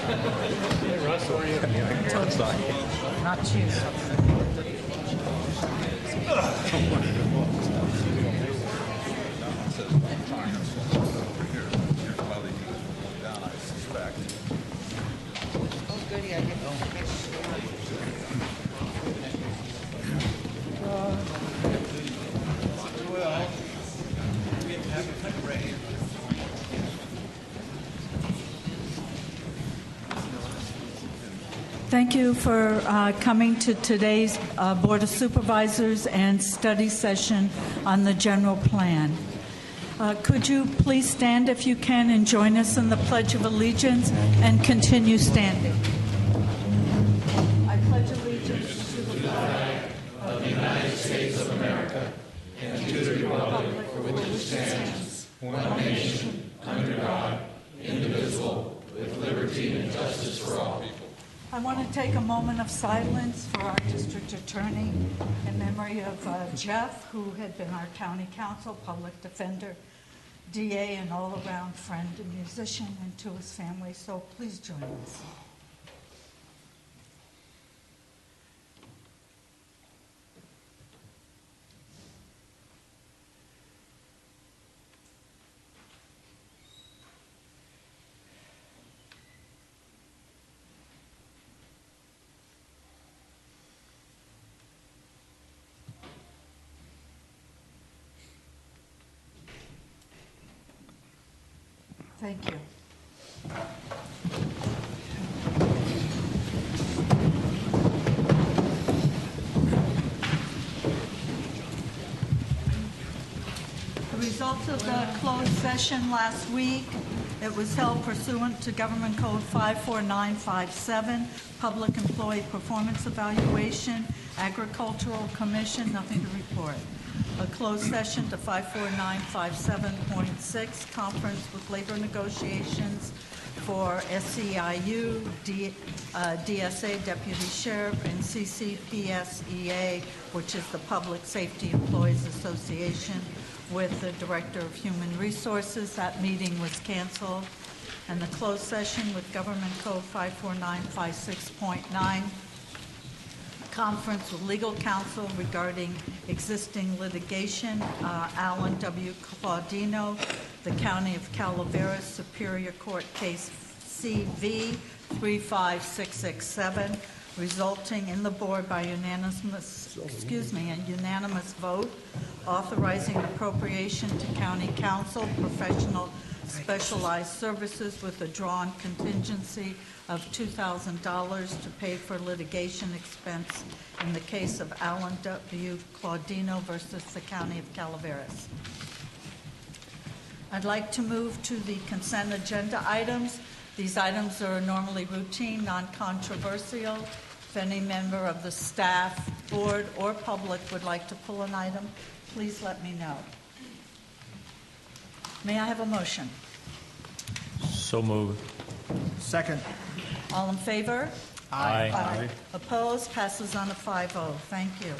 Hey, Russ, how are you? Not you. Oh, goody, I didn't make Thank you for coming to today's Board of Supervisors and study session on the general plan. Could you please stand if you can and join us in the Pledge of Allegiance and continue standing? I pledge allegiance to the flag of the United States of America and to the republic for which it stands, one nation, under God, indivisible, with liberty and justice for all people. I want to take a moment of silence for our district attorney in memory of Jeff, who had been our county counsel, public defender, DA, and all-around friend and musician, and to his family. So please join us. Thank you. The results of the closed session last week, it was held pursuant to Government Code 54957, Public Employee Performance Evaluation, Agricultural Commission, nothing to report. A closed session to 54957.6, Conference with Labor Negotiations for SEIU, DSA, Deputy Sheriff, and CCPSEA, which is the Public Safety Employees Association, with the Director of Human Resources. That meeting was canceled. And the closed session with Government Code 54956.9, Conference with Legal Counsel regarding existing litigation, Alan W. Claudino, the County of Calaveras Superior Court Case CV 35667, resulting in the board by unanimous vote, authorizing appropriation to County Council professional specialized services with a drawn contingency of $2,000 to pay for litigation expense in the case of Alan W. Claudino versus the County of Calaveras. I'd like to move to the consent agenda items. These items are normally routine, non-controversial. If any member of the staff, board, or public would like to pull an item, please let me know. May I have a motion? So moved. Second. All in favor? Aye. Aye. Opposed? Passes on a 5-0. Thank you.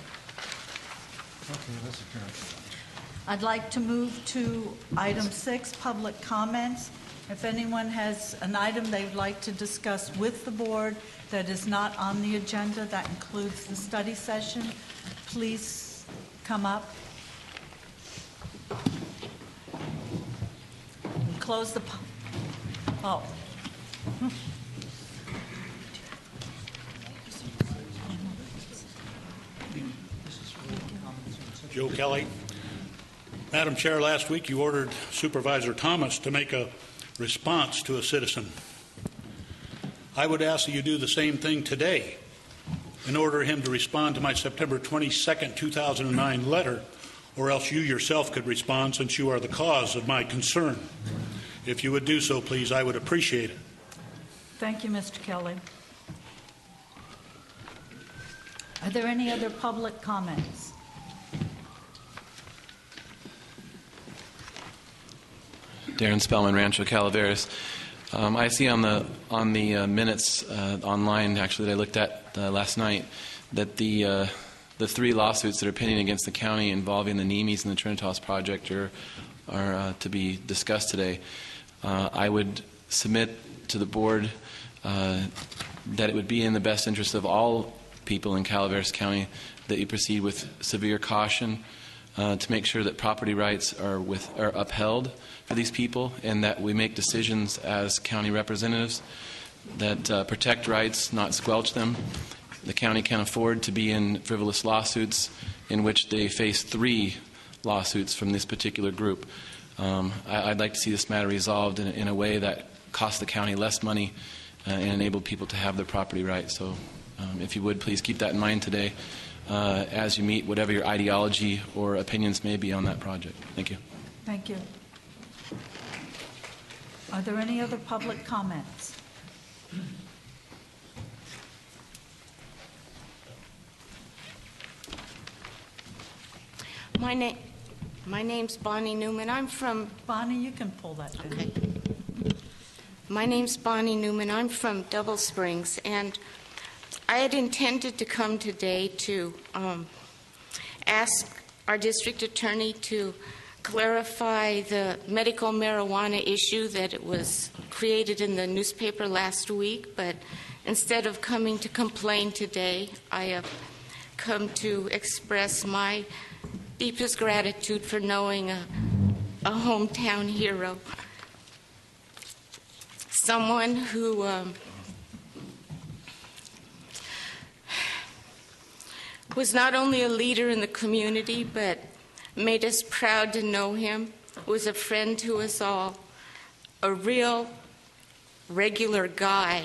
Okay, let's adjourn. I'd like to move to item 6, public comments. If anyone has an item they'd like to discuss with the board that is not on the agenda, that includes the study session, please come up. And close the... Oh. Joe Kelly. Madam Chair, last week you ordered Supervisor Thomas to make a response to a citizen. I would ask that you do the same thing today and order him to respond to my September 22nd, 2009 letter, or else you yourself could respond since you are the cause of my concern. If you would do so, please, I would appreciate it. Thank you, Mr. Kelly. Are there any other public comments? Darren Spellman, Rancho Calaveras. I see on the minutes online, actually, that I looked at last night, that the 3 lawsuits that are pending against the county involving the Nemes and the Trinitas project are to be discussed today. I would submit to the board that it would be in the best interest of all people in Calaveras County that you proceed with severe caution to make sure that property rights are upheld for these people, and that we make decisions as county representatives that protect rights, not squelch them. The county can't afford to be in frivolous lawsuits in which they face 3 lawsuits from this particular group. I'd like to see this matter resolved in a way that costs the county less money and enable people to have their property rights. So if you would, please keep that in mind today as you meet whatever your ideology or opinions may be on that project. Thank you. Thank you. Are there any other public comments? My name's Bonnie Newman. I'm from... Bonnie, you can pull that down. Okay. My name's Bonnie Newman. I'm from Double Springs, and I had intended to come today to ask our district attorney to clarify the medical marijuana issue that it was created in the newspaper last week, but instead of coming to complain today, I have come to express my deepest gratitude for knowing a hometown hero, someone who was not only a leader in the community, but made us proud to know him, was a friend to us all, a real regular guy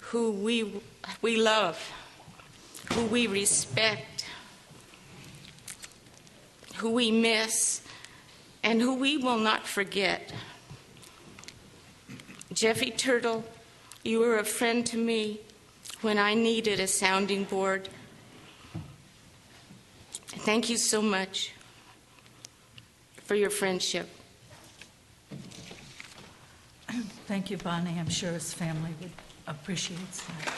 who we love, who we respect, who we miss, and who we will not forget. Jeffy Turtle, you were a friend to me when I needed a sounding board. Thank you so much for your friendship. Thank you, Bonnie. I'm sure his family would appreciate that.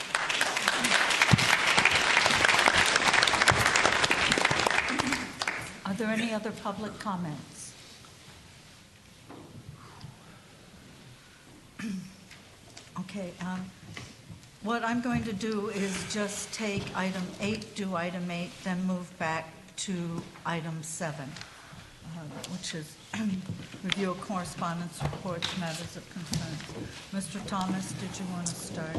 Are there any other public comments? Okay. What I'm going to do is just take item 8, do item 8, then move back to item 7, which is review of correspondence, reports, matters of concern. Mr. Thomas, did you want to start?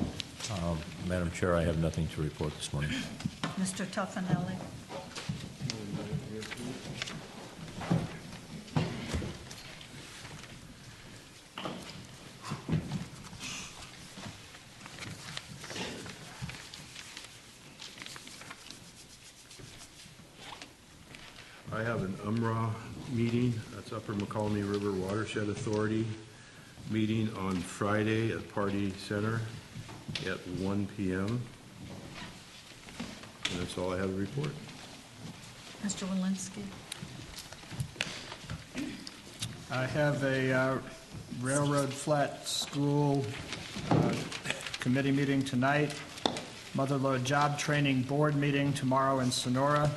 Madam Chair, I have nothing to report this morning. Mr. Tuffanelli? I have an UMRA meeting, that's Upper McCallany River Watershed Authority, meeting on Friday at Party Center at 1 p.m. And that's all I have to report. Mr. Walensky? I have a Railroad Flat School committee meeting tonight, Motherlode Job Training Board meeting tomorrow in Sonora,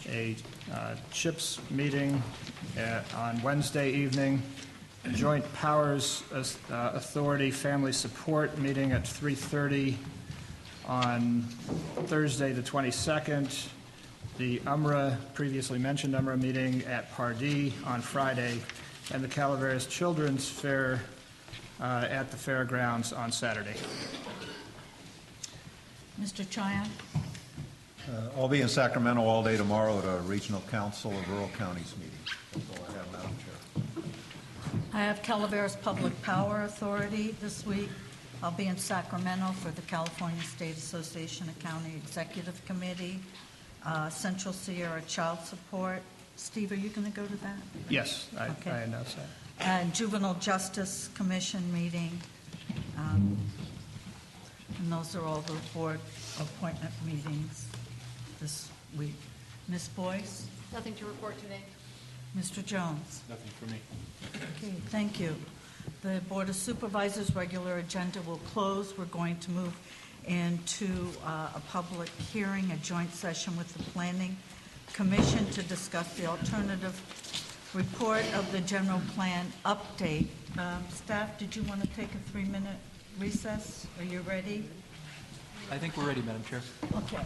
a CHIPS meeting on Wednesday evening, a Joint Powers Authority Family Support meeting at 3:30 on Thursday the 22nd, the UMRA, previously mentioned UMRA meeting at Pardee on Friday, and the Calaveras Children's Fair at the fairgrounds on Saturday. Mr. Cheyenne? I'll be in Sacramento all day tomorrow at a Regional Council of Rural Counties meeting. That's all I have, Madam Chair. I have Calaveras Public Power Authority this week. I'll be in Sacramento for the California State Association of County Executive Committee, Central Sierra Child Support. Steve, are you going to go to that? Yes, I Okay. announced that. And Juvenile Justice Commission meeting. And those are all the board appointment meetings this week. Ms. Boyce? Nothing to report today. Mr. Jones? Nothing for me. Okay, thank you. The Board of Supervisors' regular agenda will close. We're going to move into a public hearing, a joint session with the Planning Commission to discuss the alternative report of the general plan update Staff, did you want to take a 3-minute recess? Are you ready? I think we're ready, Madam Chair. Okay.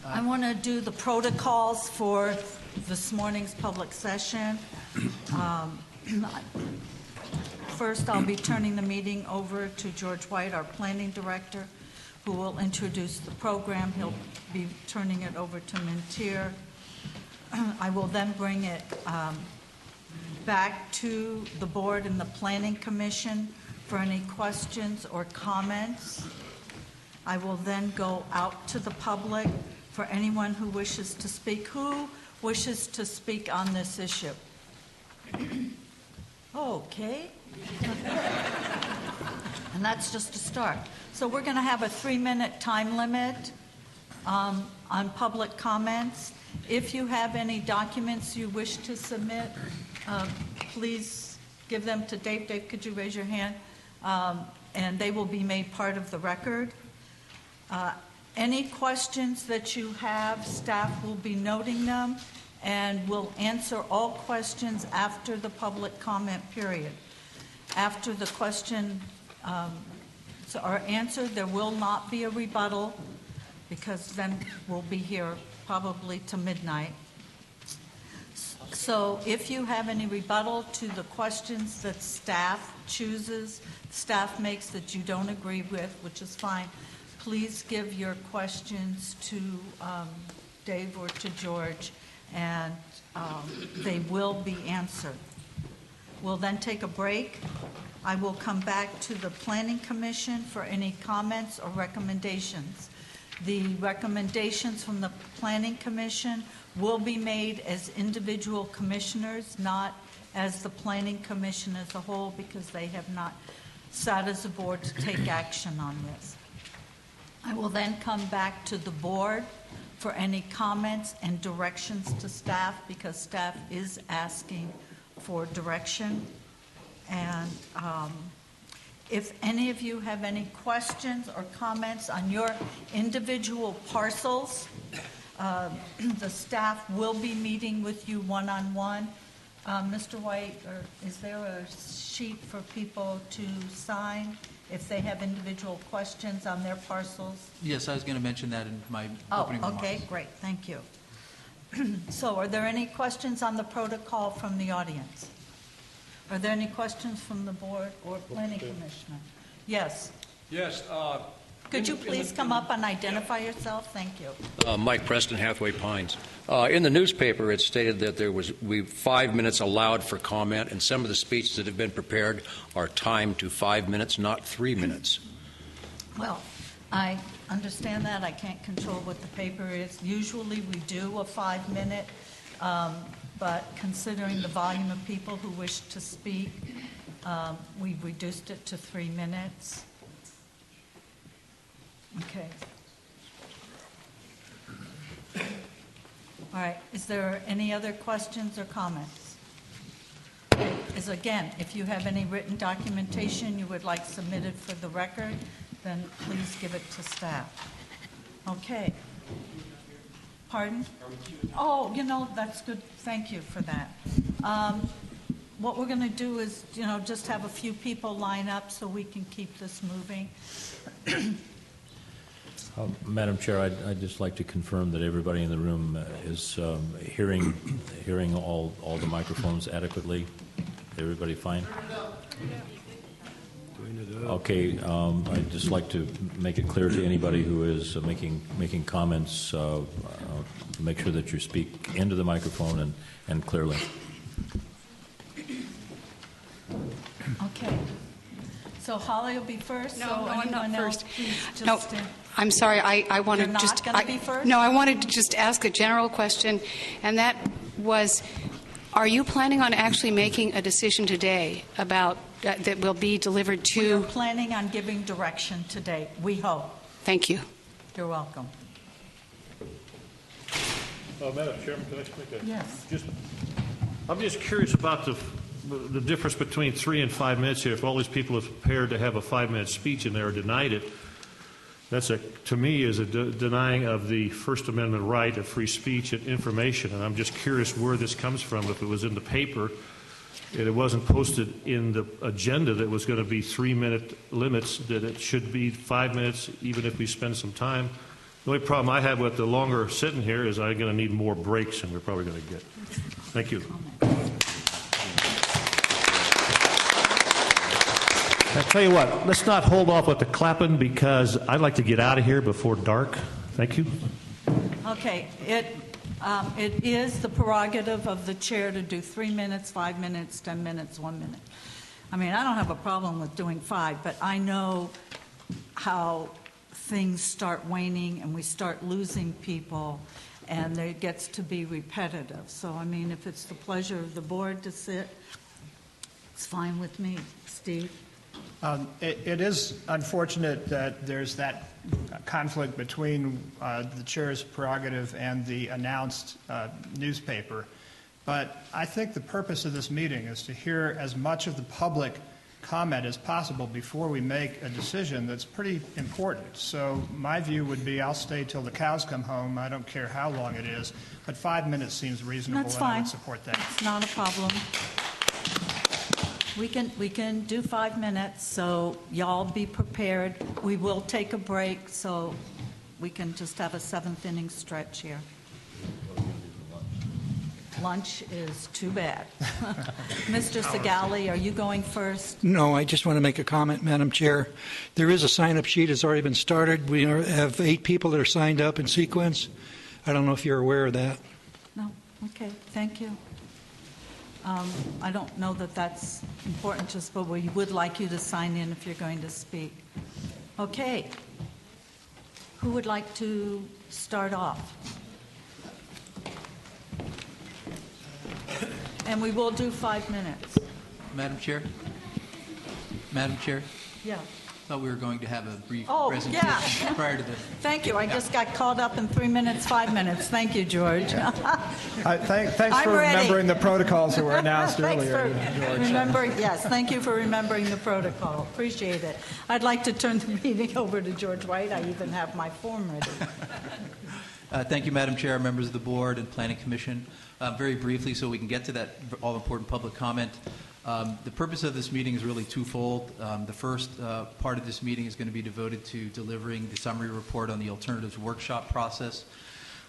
I want to do the protocols for this morning's public session. First, I'll be turning the meeting over to George White, our planning director, who will introduce the program. He'll be turning it over to Mintier. I will then bring it back to the board and the Planning Commission for any questions or comments. I will then go out to the public for anyone who wishes to speak. Who wishes to speak on this issue? Okay. And that's just a start. So we're going to have a 3-minute time limit on public comments. If you have any documents you wish to submit, please give them to Dave. Dave, could you raise your hand? And they will be made part of the record. Any questions that you have, staff will be noting them, and will answer all questions after the public comment period. After the question are answered, there will not be a rebuttal, because then we'll be here probably to midnight. So if you have any rebuttal to the questions that staff chooses, staff makes that you don't agree with, which is fine, please give your questions to Dave or to George, and they will be answered. We'll then take a break. I will come back to the Planning Commission for any comments or recommendations. The recommendations from the Planning Commission will be made as individual commissioners, not as the Planning Commission as a whole, because they have not sat as a board to take action on this. I will then come back to the board for any comments and directions to staff, because staff is asking for direction. And if any of you have any questions or comments on your individual parcels, the staff will be meeting with you one-on-one. Mr. White, is there a sheet for people to sign if they have individual questions on their parcels? Yes, I was going to mention that in my opening remarks. Okay, great, thank you. So are there any questions on the protocol from the audience? Are there any questions from the board or planning commissioner? Yes. Yes. Could you please come up and identify yourself? Thank you. Mike Preston, Hathaway Pines. In the newspaper, it stated that there was 5 minutes allowed for comment, and some of the speeches that have been prepared are timed to 5 minutes, not 3 minutes. Well, I understand that. I can't control what the paper is. Usually we do a 5-minute, but considering the volume of people who wish to speak, we've reduced it to 3 minutes. Okay. All right. Is there any other questions or comments? Okay. Again, if you have any written documentation you would like submitted for the record, then please give it to staff. Okay. Pardon? Oh, that's good. Thank you for that. What we're going to do is, just have a few people line up so we can keep this moving. Madam Chair, I'd just like to confirm that everybody in the room is hearing all the microphones adequately. Everybody fine? Okay. I'd just like to make it clear to anybody who is making comments, make sure that you speak into the microphone and clearly. Okay. So Holly will be first. No, so I'm not first. No, I'm sorry. I wanted You're not just. going to be first? No, I wanted to just ask a general question, and that was: are you planning on actually making a decision today about that will be delivered to? We're planning on giving direction today. We hope. Thank you. You're welcome. Madam Chairman, can I just make a? Yes. I'm just curious about the difference between 3 and 5 minutes here. If all these people are prepared to have a 5-minute speech and they're denied it, that's to me is a denying of the First Amendment right of free speech and information. And I'm just curious where this comes from. If it was in the paper, and it wasn't posted in the agenda that was going to be 3-minute limits, that it should be 5 minutes, even if we spend some time. The only problem I have with the longer sitting here is I'm going to need more breaks, and we're probably going to get. Thank you. I'll tell you what, let's not hold off with the clapping because I'd like to get out of here before dark. Thank you. Okay, it is the prerogative of the chair to do 3 minutes, 5 minutes, 10 minutes, 1 minute. I mean, I don't have a problem with doing 5, but I know how things start waning and we start losing people and it gets to be repetitive. So, I mean, if it's the pleasure of the board to sit, it's fine with me. Steve? It is unfortunate that there's that conflict between the chair's prerogative and the announced newspaper. But I think the purpose of this meeting is to hear as much of the public comment as possible before we make a decision that's pretty important. So my view would be I'll stay till the cows come home. I don't care how long it is, but 5 minutes seems reasonable. That's and I fine. would support that. It's not a problem. We can do 5 minutes, so y'all be prepared. We will take a break, so we can just have a 7th inning stretch here. Lunch is too bad. Mr. Segali, are you going first? No, I just want to make a comment, Madam Chair. There is a sign-up sheet that's already been started. We have 8 people that are signed up in sequence. I don't know if you're aware of that. No? Okay, thank you. I don't know that that's important, just but we would like you to sign in if you're going to speak. Okay. Who would like to start off? And we will do 5 minutes. Madam Chair? Madam Chair? Yeah. Thought we were going to have a brief Oh, presentation yeah. prior to the... Thank you. I just got caught up in 3 minutes, 5 minutes. Thank you, George. Thanks I'm for ready. remembering the protocols that were announced Thanks earlier, for George. remembering. Yes, thank you for remembering the protocol. Appreciate it. I'd like to turn the meeting over to George White. I even have my form ready. Thank you, Madam Chair, members of the Board and Planning Commission. Very briefly, so we can get to that all-important public comment. The purpose of this meeting is really twofold. The first part of this meeting is going to be devoted to delivering the summary report on the alternatives workshop process,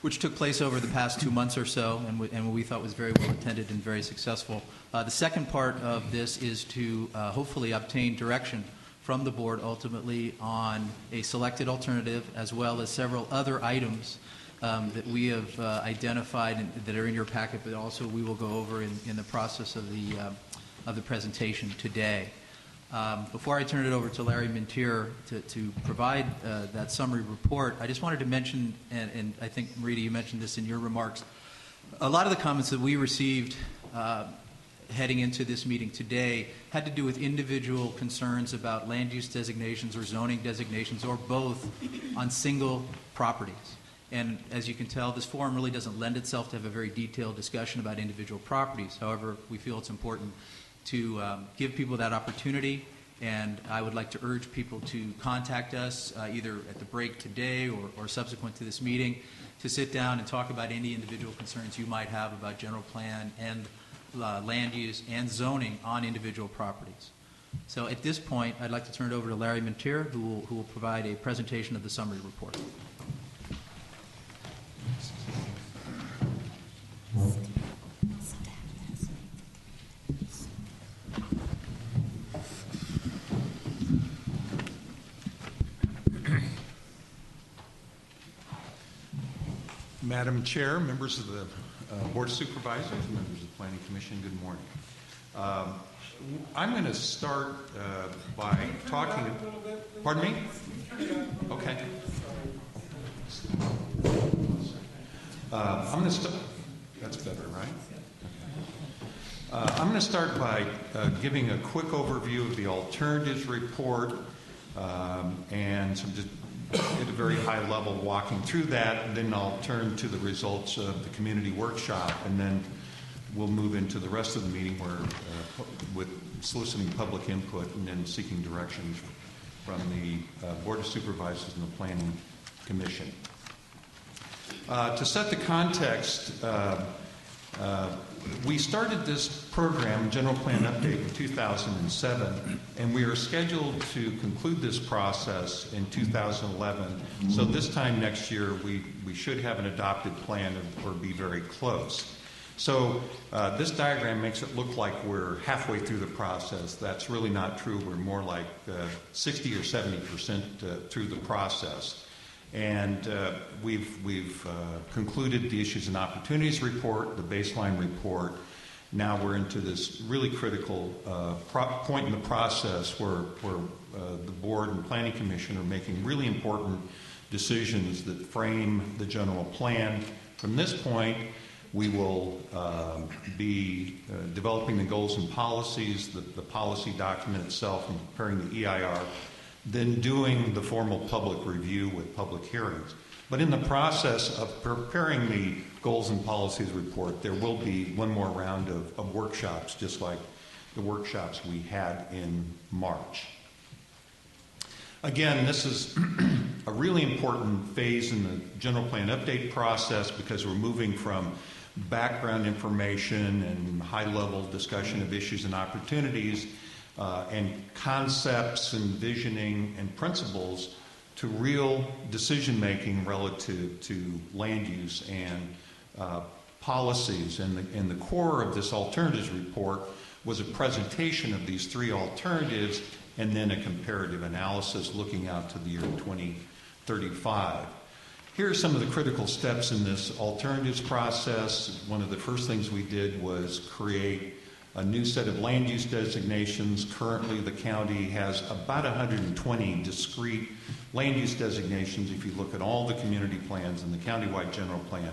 which took place over the past 2 months or so, and what we thought was very well attended and very successful. The second part of this is to hopefully obtain direction from the board ultimately on a selected alternative, as well as several other items that we have identified and that are in your packet, but also we will go over in the process of the presentation today. Before I turn it over to Larry Mintier to provide that summary report, I just wanted to mention, and I think, Marita, you mentioned this in your remarks, a lot of the comments that we received heading into this meeting today had to do with individual concerns about land use designations or zoning designations or both on single properties. And as you can tell, this forum really doesn't lend itself to have a very detailed discussion about individual properties. However, we feel it's important to give people that opportunity, and I would like to urge people to contact us either at the break today or subsequent to this meeting to sit down and talk about any individual concerns you might have about general plan and land use and zoning on individual properties. So at this point, I'd like to turn it over to Larry Mintier, who will provide a presentation of the summary report. Madam Chair, members of the Board of Supervisors, members of the Planning Commission, good morning. I'm going to start by talking... Pardon me? Okay. I'm going to start... That's better, right? I'm going to start by giving a quick overview of the alternatives report and some just at a very high level walking through that, and then I'll turn to the results of the community workshop, and then we'll move into the rest of the meeting where with soliciting public input and then seeking directions from the Board of Supervisors and the Planning Commission. To set the context, We started this program, General Plan Update, in 2007, and we are scheduled to conclude this process in 2011. So this time next year, we should have an adopted plan or be very close. So this diagram makes it look like we're halfway through the process. That's really not true. We're more like 60 or 70% through the process. And we've concluded the Issues and Opportunities Report, the baseline report. Now we're into this really critical point in the process where the Board and Planning Commission are making really important decisions that frame the general plan. From this point, we will be developing the goals and policies, the policy document itself, and preparing the EIR, then doing the formal public review with public hearings. But in the process of preparing the goals and policies report, there will be one more round of workshops, just like the workshops we had in March. Again, this is a really important phase in the general plan update process because we're moving from background information and high-level discussion of issues and opportunities and concepts and visioning and principles to real decision-making relative to land use and policies. And the core of this alternatives report was a presentation of these three alternatives and then a comparative analysis looking out to the year 2035. Here are some of the critical steps in this alternatives process. One of the first things we did was create a new set of land use designations. Currently, the county has about 120 discrete land use designations if you look at all the community plans and the countywide general plan.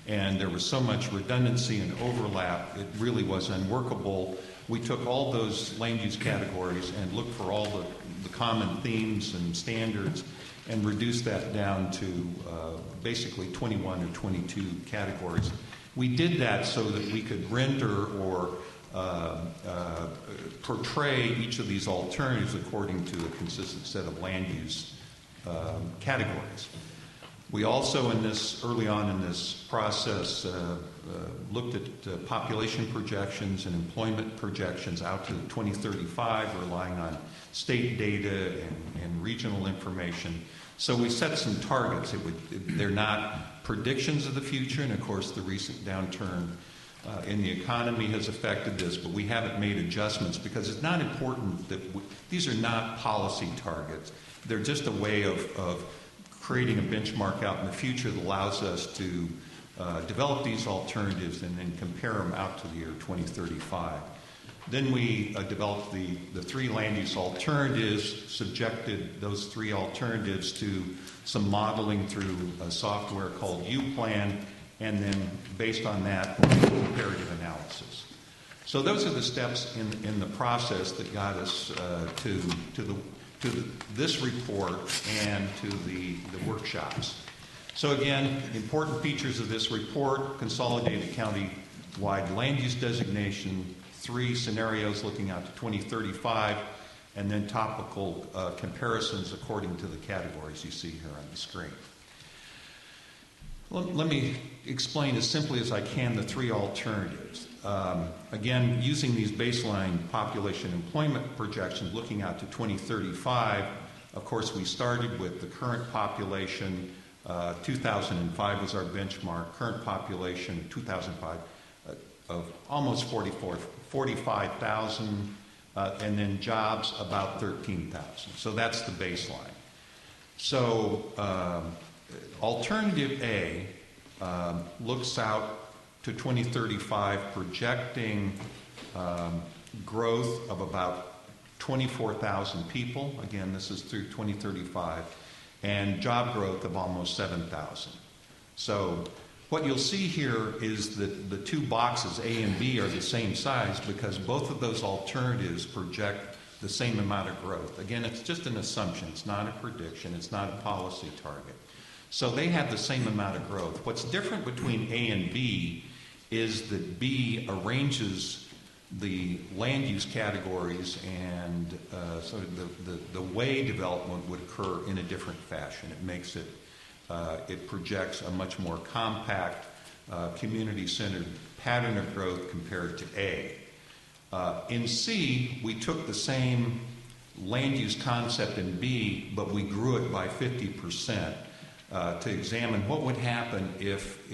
And there was so much redundancy and overlap, it really was unworkable. We took all those land use categories and looked for all the common themes and standards and reduced that down to basically 21 or 22 categories. We did that so that we could render or portray each of these alternatives according to a consistent set of land use categories. We also, early on in this process, looked at population projections and employment projections out to 2035, relying on state data and regional information. So we set some targets. They're not predictions of the future, and of course the recent downturn in the economy has affected this, but we haven't made adjustments because it's not important that these are not policy targets. They're just a way of creating a benchmark out in the future that allows us to develop these alternatives and then compare them out to the year 2035. Then we developed the three land use alternatives, subjected those three alternatives to some modeling through a software called U-Plan, and then based on that, comparative analysis. So those are the steps in the process that got us to this report and to the workshops. So again, important features of this report: consolidated county-wide land use designation, 3 scenarios looking out to 2035, and then topical comparisons according to the categories you see here on the screen. Let me explain as simply as I can the 3 alternatives. Again, using these baseline population employment projections looking out to 2035, of course, we started with the current population. 2005 was our benchmark. Current population, 2005, of almost 45,000, and then jobs about 13,000. So that's the baseline. So Alternative A looks out to 2035, projecting growth of about 24,000 people. Again, this is through 2035, and job growth of almost 7,000. So what you'll see here is that the 2 boxes, A and B, are the same size because both of those alternatives project the same amount of growth. Again, it's just an assumption. It's not a prediction. It's not a policy target. So they have the same amount of growth. What's different between A and B is that B arranges the land use categories and sort of the way development would occur in a different fashion. It makes it, it projects a much more compact community-centered pattern of growth compared to A. In C, we took the same land use concept in B, but we grew it by 50% to examine what would happen if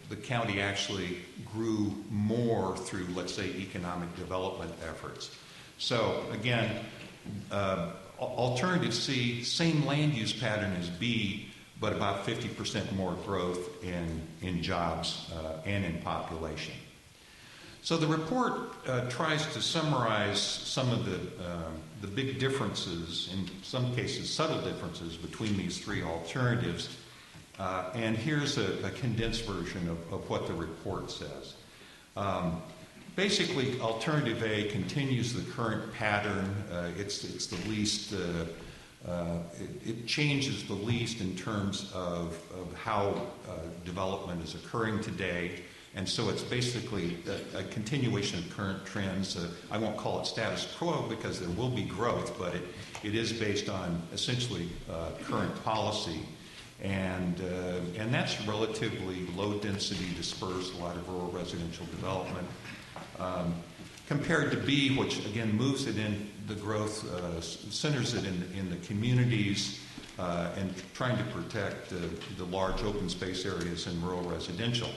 the county actually grew more through, let's say, economic development efforts. So again, alternative C, same land use pattern as B, but about 50% more growth in jobs and in population. So the report tries to summarize some of the big differences, in some cases subtle differences, between these three alternatives. And here's a condensed version of what the report says. Basically, alternative A continues the current pattern. It's the least, it changes the least in terms of how development is occurring today. And so it's basically a continuation of current trends. I won't call it status quo because there will be growth, but it is based on essentially current policy. And that's relatively low density, dispersed, a lot of rural residential development. Compared to B, which again moves it in the growth, centers it in the communities, and trying to protect the large open space areas in rural residential.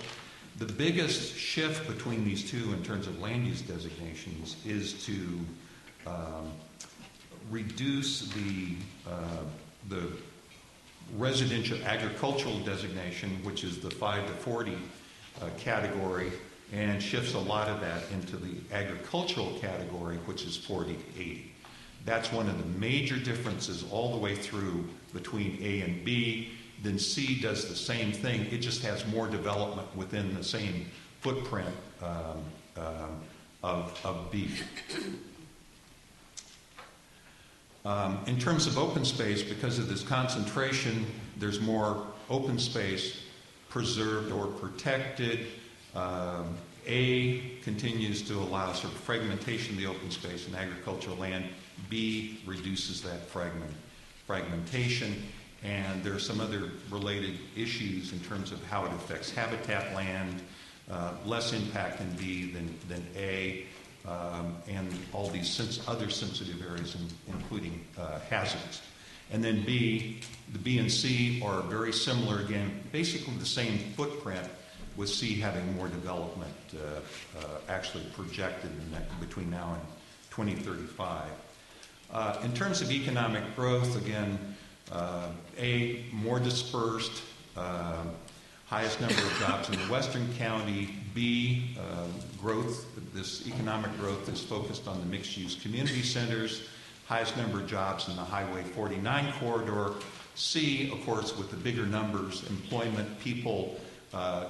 The biggest shift between these two in terms of land use designations is to reduce the residential agricultural designation, which is the 5 to 40 category, and shifts a lot of that into the agricultural category, which is 40 to 80. That's one of the major differences all the way through between A and B. Then C does the same thing. It just has more development within the same footprint of B. In terms of open space, because of this concentration, there's more open space preserved or protected. A continues to allow sort of fragmentation of the open space in agricultural land. B reduces that fragmentation. And there are some other related issues in terms of how it affects habitat land, less impact in B than A, and all these other sensitive areas, including hazards. And then B, the B and C are very similar, again, basically the same footprint, with C having more development actually projected between now and 2035. In terms of economic growth, again, A, more dispersed, highest number of jobs in the western county. B, growth, this economic growth is focused on the mixed-use community centers, highest number of jobs in the Highway 49 corridor. C, of course, with the bigger numbers, employment, people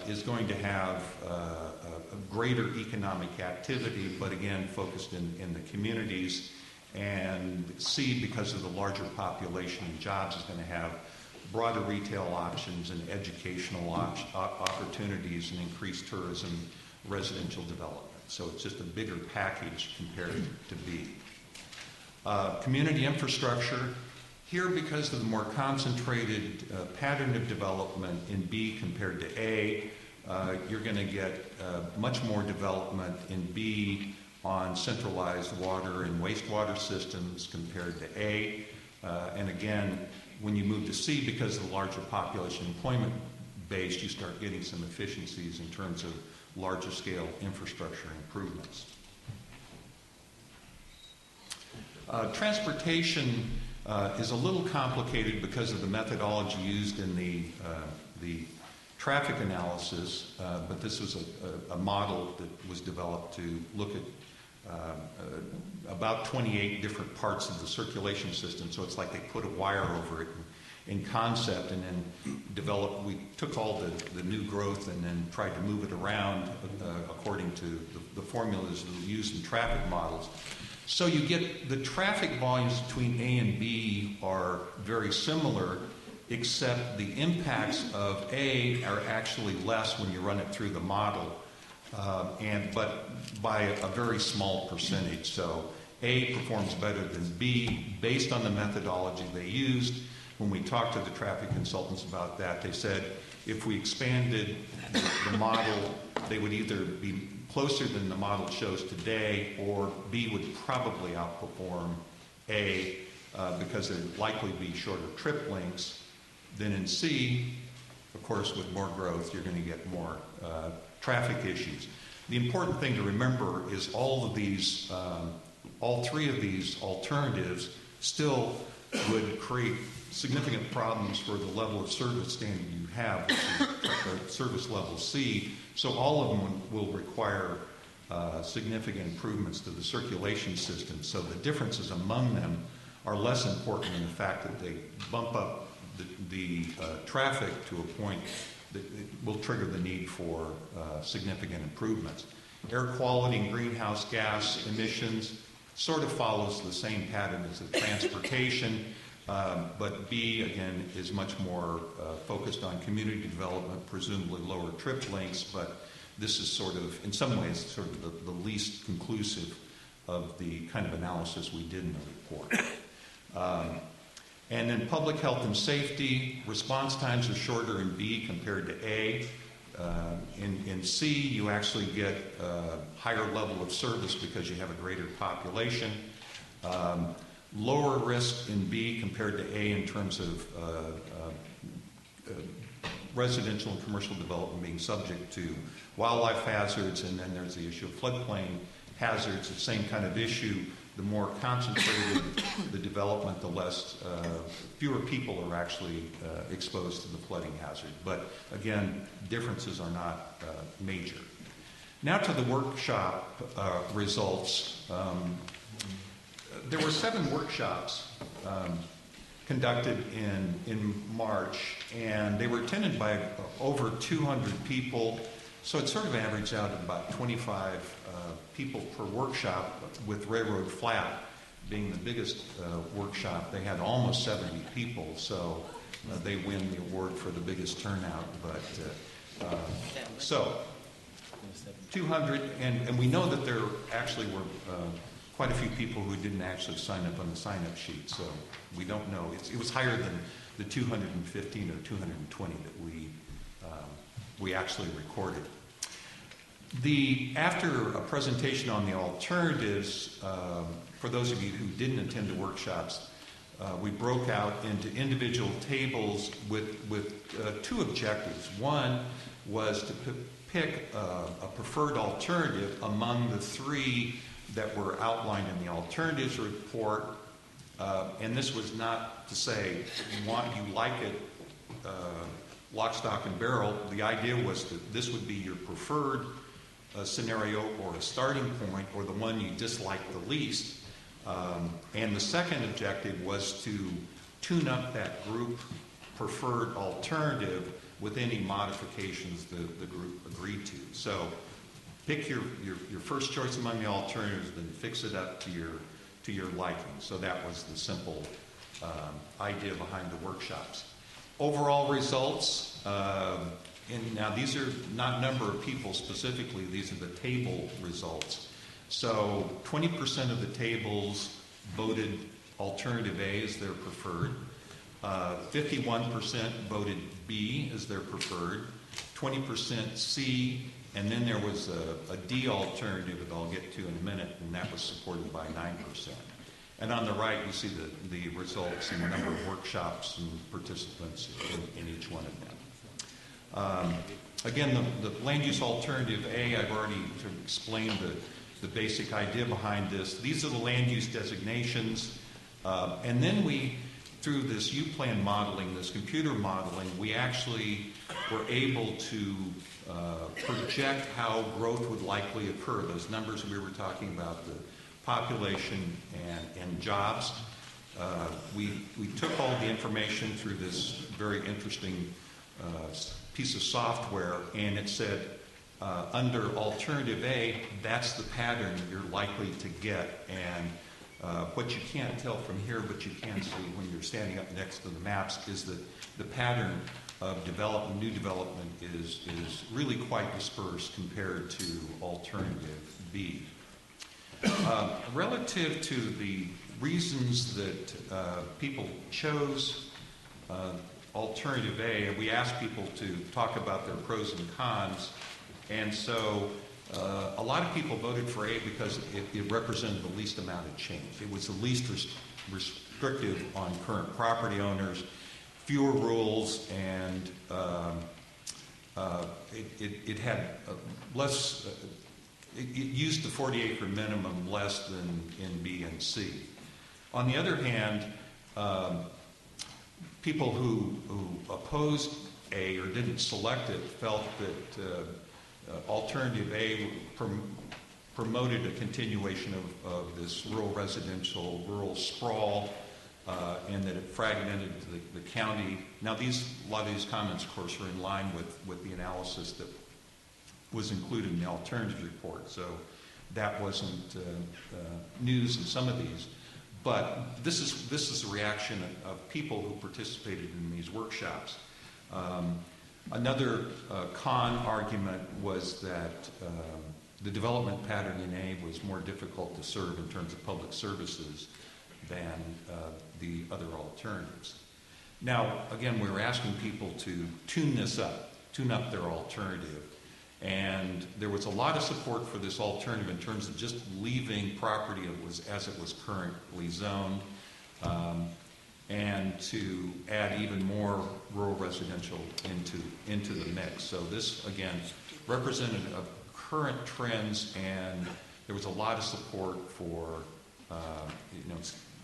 is going to have a greater economic activity, but again, focused in the communities. And C, because of the larger population and jobs, is going to have broader retail options and educational opportunities and increased tourism, residential development. So it's just a bigger package compared to B. Community infrastructure. Here, because of the more concentrated pattern of development in B compared to A, you're going to get much more development in B on centralized water and wastewater systems compared to A. And again, when you move to C, because of the larger population employment base, you start getting some efficiencies in terms of larger scale infrastructure improvements. Transportation is a little complicated because of the methodology used in the traffic analysis, but this was a model that was developed to look at about 28 different parts of the circulation system. So it's like they put a wire over it in concept and then developed. We took all the new growth and then tried to move it around according to the formulas used in traffic models. So you get the traffic volumes between A and B are very similar, except the impacts of A are actually less when you run it through the model, but by a very small percentage. So A performs better than B based on the methodology they used. when we talked to the traffic consultants about that, they said if we expanded the model, they would either be closer than the model shows today, or B would probably outperform A because there'd likely be shorter trip lengths. Then in C, of course, with more growth, you're going to get more traffic issues. The important thing to remember is all three of these alternatives still would create significant problems for the level of service standard you have, which is service level C. So all of them will require significant improvements to the circulation system. So the differences among them are less important than the fact that they bump up the traffic to a point that it will trigger the need for significant improvements. Air quality and greenhouse gas emissions sort of follows the same pattern as the transportation, but B, again, is much more focused on community development, presumably lower trip lengths, but this is sort of, in some ways, sort of the least conclusive of the kind of analysis we did in the report. And then public health and safety, response times are shorter in B compared to A. In C, you actually get a higher level of service because you have a greater population. Lower risk in B compared to A in terms of residential and commercial development being subject to wildlife hazards, and then there's the issue of floodplain hazards, the same kind of issue. The more concentrated the development, the less, fewer people are actually exposed to the flooding hazard. But again, differences are not major. Now to the workshop results. There were 7 workshops conducted in March, and they were attended by over 200 people. So it sort of averaged out at about 25 people per workshop, with Railroad Flat being the biggest workshop. They had almost 70 people, so they win the award for the biggest turnout. But so 200, and we know that there actually were quite a few people who didn't actually sign up on the sign-up sheet, so we don't know. It was higher than the 215 or 220 that we actually recorded. After a presentation on the alternatives, for those of you who didn't attend the workshops, we broke out into individual tables with 2 objectives. One was to pick a preferred alternative among the 3 that were outlined in the alternatives report. And this was not to say you like it lock, stock, and barrel. The idea was that this would be your preferred scenario or a starting point, or the one you dislike the least. And the second objective was to tune up that group preferred alternative with any modifications the group agreed to. So pick your first choice among the alternatives, then fix it up to your liking. So that was the simple idea behind the workshops. Overall results, and now these are not number of people specifically, these are the table results. So 20% of the tables voted alternative A as their preferred. 51% voted B as their preferred. 20% C, and then there was a D alternative that I'll get to in a minute, and that was supported by 9%. And on the right, you see the results and the number of workshops and participants in each one of them. Again, the land use alternative A, I've already sort of explained the basic idea behind this. These are the land use designations. And then through this U-plan modeling, this computer modeling, we actually were able to project how growth would likely occur. Those numbers we were talking about, the population and jobs. We took all the information through this very interesting piece of software, and it said under alternative A, that's the pattern you're likely to get. And what you can't tell from here, but you can see when you're standing up next to the maps, is that the pattern of new development is really quite dispersed compared to alternative B. Relative to the reasons that people chose Alternative A, we asked people to talk about their pros and cons, and so a lot of people voted for A because it represented the least amount of change. It was the least restrictive on current property owners, fewer rules, and it had less. It used the 40-acre minimum less than in B and C. On the other hand, people who opposed A or didn't select it felt that Alternative A promoted a continuation of this rural residential, rural sprawl, and that it fragmented the county. Now, a lot of these comments, of course, are in line with the analysis that was included in the alternatives report, so that wasn't news in some of these. But this is a reaction of people who participated in these workshops. Another con argument was that the development pattern in A was more difficult to serve in terms of public services than the other alternatives. Now, again, we were asking people to tune up their alternative. And there was a lot of support for this alternative in terms of just leaving property as it was currently zoned, and to add even more rural residential into the mix. So this, again, represented current trends, and there was a lot of support for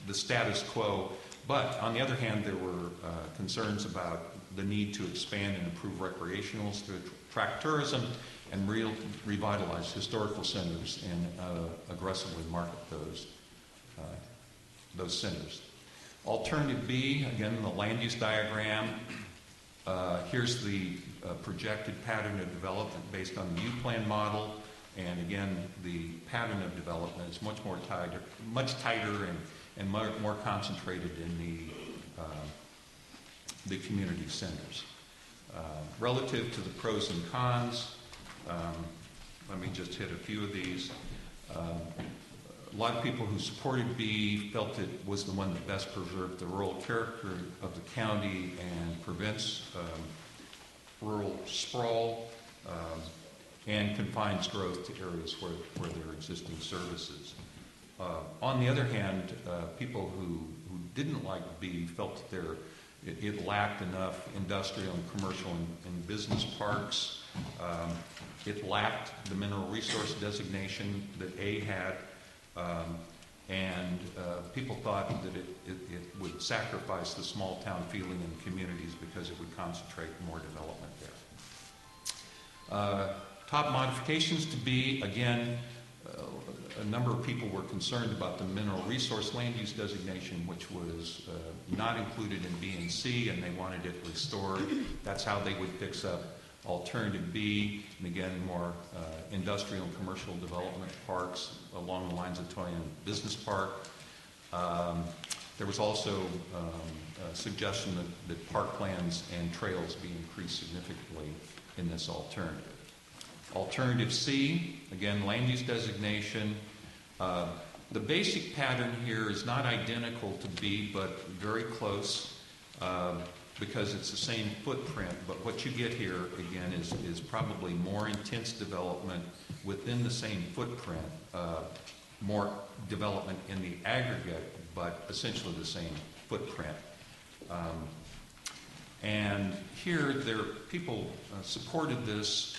the status quo. But on the other hand, there were concerns about the need to expand and improve recreationals to attract tourism and revitalize historical centers and aggressively market those centers. Alternative B, again, in the land use diagram, here's the projected pattern of development based on the U-plan model. And again, the pattern of development is much tighter and more concentrated in the community centers. Relative to the pros and cons, let me just hit a few of these. A lot of people who supported B felt it was the one that best preserved the rural character of the county and prevents rural sprawl and confines growth to areas where there are existing services. On the other hand, people who didn't like B felt that it lacked enough industrial and commercial and business parks. It lacked the mineral resource designation that A had, and people thought that it would sacrifice the small town feeling in communities because it would concentrate more development there. Top modifications to B, again, a number of people were concerned about the mineral resource land use designation, which was not included in B and C, and they wanted it restored. That's how they would fix up Alternative B, and again, more industrial and commercial development parks along the lines of Toyon Business Park. There was also a suggestion that parklands and trails be increased significantly in this alternative. Alternative C, again, land use designation. The basic pattern here is not identical to B, but very close because it's the same footprint. But what you get here, again, is probably more intense development within the same footprint, more development in the aggregate, but essentially the same footprint. And here, people supported this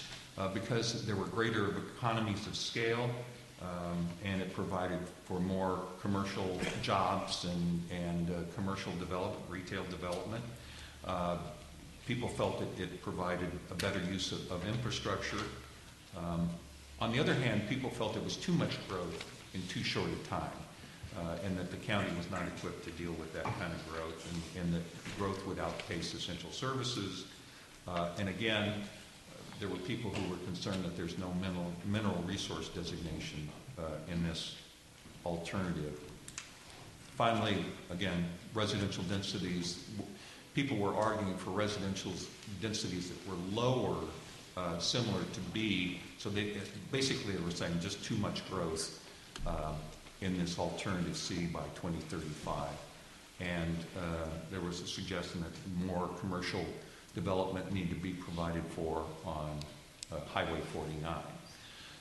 because there were greater economies of scale, and it provided for more commercial jobs and commercial development, retail development. People felt that it provided a better use of infrastructure. On the other hand, people felt it was too much growth in too short a time, and that the county was not equipped to deal with that kind of growth, and that growth would outpace essential services. And again, there were people who were concerned that there's no mineral resource designation in this alternative. Finally, again, residential densities. People were arguing for residential densities that were lower, similar to B. So basically they were saying just too much growth in this alternative C by 2035. and there was a suggestion that more commercial development need to be provided for on Highway 49.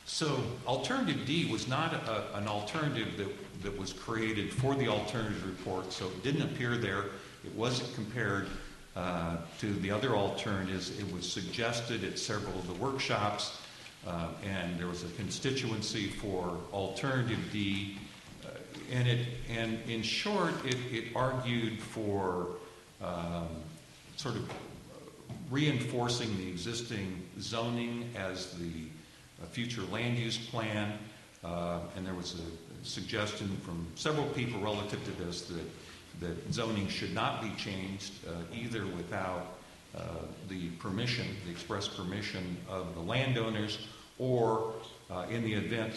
So alternative D was not an alternative that was created for the alternative report, so it didn't appear there. It wasn't compared to the other alternatives. It was suggested at several of the workshops, and there was a constituency for alternative D. And in short, it argued for sort of reinforcing the existing zoning as the future land use plan, and there was a suggestion from several people relative to this that zoning should not be changed either without the permission, the express permission of the landowners, or in the event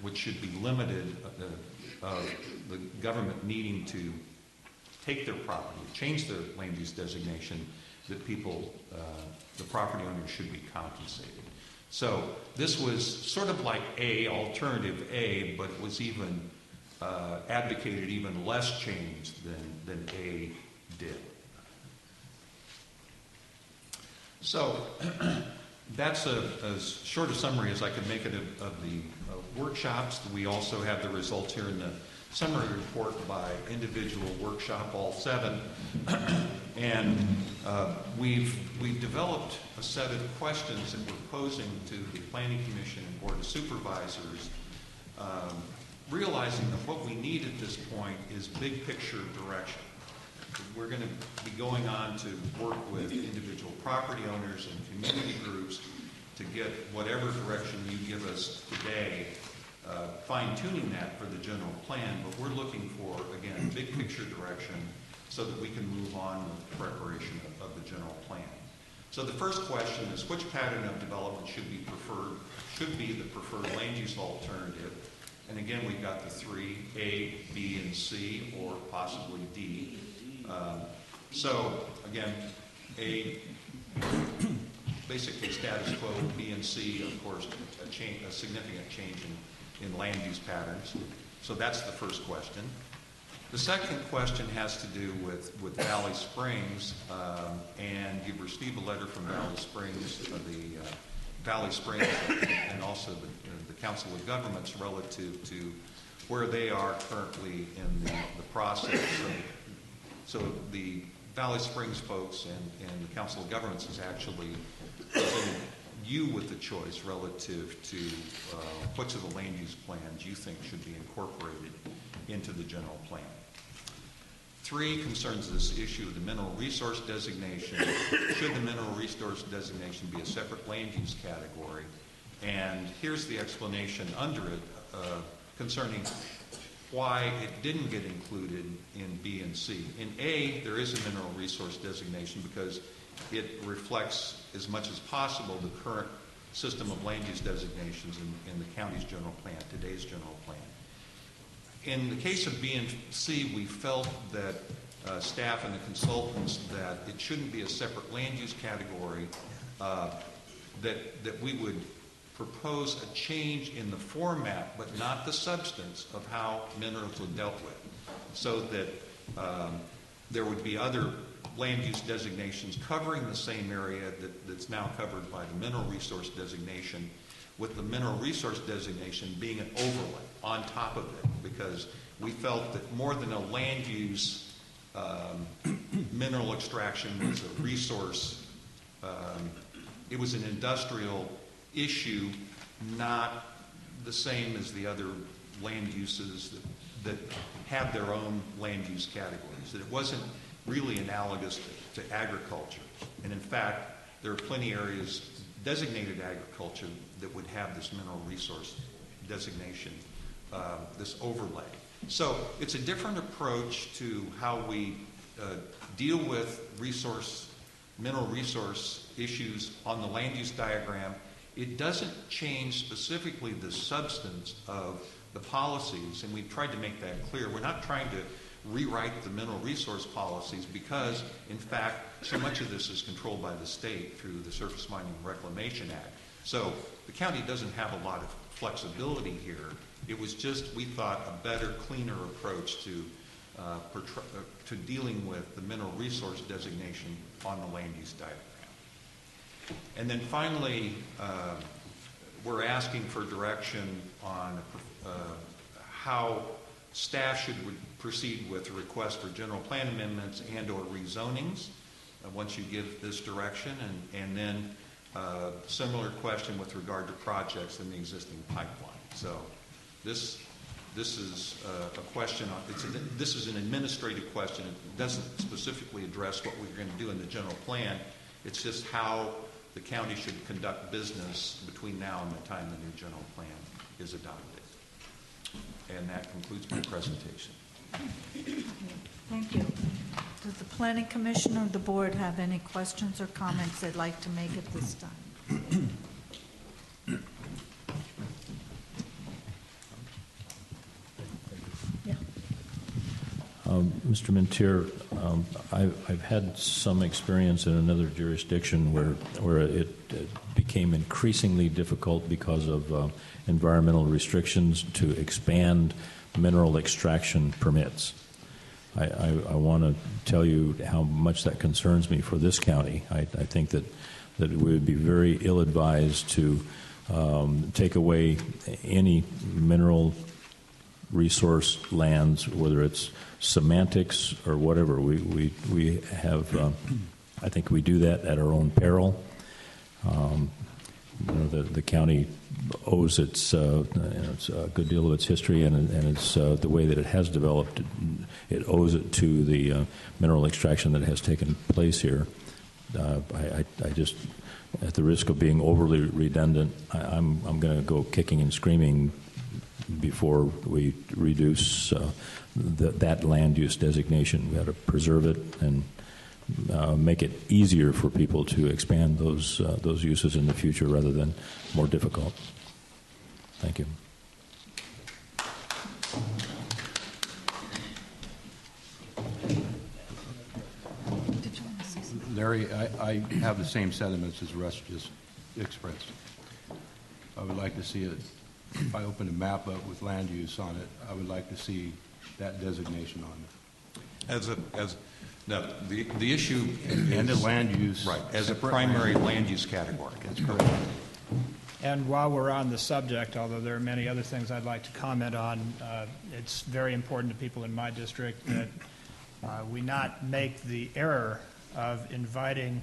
which should be limited of the government needing to take their property, change their land use designation, that people, the property owners, should be compensated. So this was sort of like alternative A, but it was even advocated even less change than A did. So that's as short a summary as I could make it of the workshops. We also have the results here in the summary report by individual workshop, all 7. And we've developed a set of questions that we're posing to the Planning Commission and Board of Supervisors, realizing that what we need at this point is big picture direction. We're going to be going on to work with individual property owners and community groups to get whatever direction you give us today, fine-tuning that for the general plan, but we're looking for, again, big picture direction so that we can move on with the preparation of the general plan. So the first question is, which pattern of development should be the preferred land use alternative? And again, we've got the 3, A, B, and C, or possibly D. So again, A, basically status quo, B and C, of course, a significant change in land use patterns. So that's the first question. The second question has to do with Valley Springs, and you received a letter from Valley Springs, and also the Council of Governments relative to where they are currently in the process. So the Valley Springs folks and the Council of Governments is actually presenting you with the choice relative to which of the land use plans you think should be incorporated into the general plan. 3 concerns this issue of the mineral resource designation. Should the mineral resource designation be a separate land use category? And here's the explanation under it concerning why it didn't get included in B and C. In A, there is a mineral resource designation because it reflects as much as possible the current system of land use designations in the county's general plan, today's general plan. In the case of B and C, we felt that staff and the consultants that it shouldn't be a separate land use category, that we would propose a change in the format but not the substance of how minerals were dealt with, so that there would be other land use designations covering the same area that's now covered by the mineral resource designation, with the mineral resource designation being an overlay on top of it, because we felt that more than a land use, mineral extraction was a resource, it was an industrial issue, not the same as the other land uses that have their own land use categories, that it wasn't really analogous to agriculture. And in fact, there are plenty of areas designated agriculture that would have this mineral resource designation, this overlay. So it's a different approach to how we deal with mineral resource issues on the land use diagram. It doesn't change specifically the substance of the policies, and we've tried to make that clear. We're not trying to rewrite the mineral resource policies because, in fact, so much of this is controlled by the state through the Surface Mining and Reclamation Act. So the county doesn't have a lot of flexibility here. It was just, we thought, a better, cleaner approach to to dealing with the mineral resource designation on the land use diagram. And then finally, we're asking for direction on how staff should proceed with a request for general plan amendments and or rezonings once you give this direction, and then similar question with regard to projects in the existing pipeline. So this is a question, this is an administrative question. It doesn't specifically address what we're going to do in the general plan. It's just how the county should conduct business between now and the time the new general plan is adopted. And that concludes my presentation. Thank you. Does the Planning Commission or the board have any questions or comments they'd like to make at this time? Yeah. Mr. Mintier, I've had some experience in another jurisdiction where it became increasingly difficult because of environmental restrictions to expand mineral extraction permits. I want to tell you how much that concerns me for this county. I think that we would be very ill-advised to take away any mineral resource lands, whether it's semantics or whatever. We have, I think we do that at our own peril. The county owes it's a good deal of its history and it's the way that it has developed. It owes it to the mineral extraction that has taken place here. I just, at the risk of being overly redundant, I'm going to go kicking and screaming before we reduce that land use designation. We got to preserve it and make it easier for people to expand those uses in the future rather than more difficult. Thank you. Larry, I have the same sentiments as Russ just expressed. I would like to see it, if I open a map up with land use on it, I would like to see that designation on it. No, the issue and the land use, right, as a primary land use category. That's correct. And while we're on the subject, although there are many other things I'd like to comment on, it's very important to people in my district that we not make the error of inviting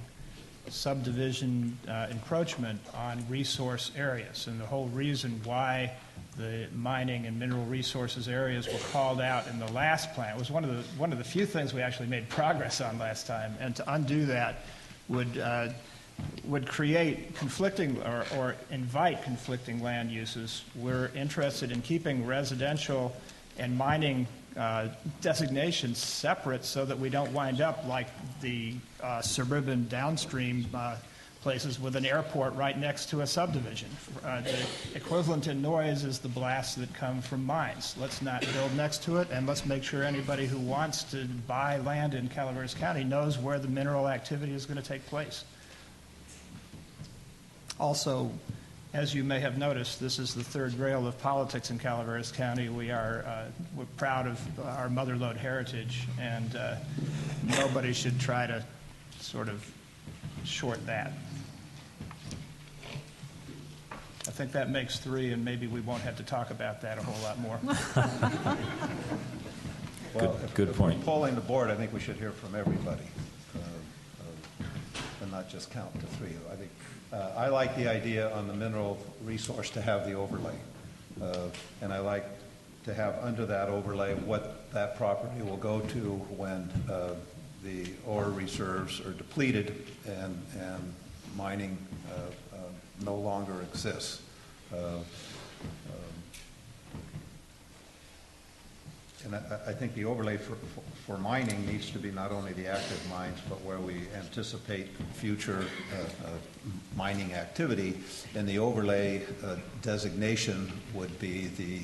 subdivision encroachment on resource areas. And the whole reason why the mining and mineral resources areas were called out in the last plan. It was one of the few things we actually made progress on last time, and to undo that would create conflicting or invite conflicting land uses. We're interested in keeping residential and mining designations separate so that we don't wind up like the suburban downstream places with an airport right next to a subdivision. The equivalent in noise is the blasts that come from mines. Let's not build next to it, and let's make sure anybody who wants to buy land in Calaveras County knows where the mineral activity is going to take place. Also, as you may have noticed, this is the third rail of politics in Calaveras County. We're proud of our motherlode heritage, and nobody should try to sort of short that. I think that makes three, and maybe we won't have to talk about that a whole lot more. Well, good point. If we're polling the board, I think we should hear from everybody and not just count to three. I think I like the idea on the mineral resource to have the overlay, and I like to have under that overlay what that property will go to when the ore reserves are depleted and mining no longer exists. And I think the overlay for mining needs to be not only the active mines, but where we anticipate future mining activity. And the overlay designation would be the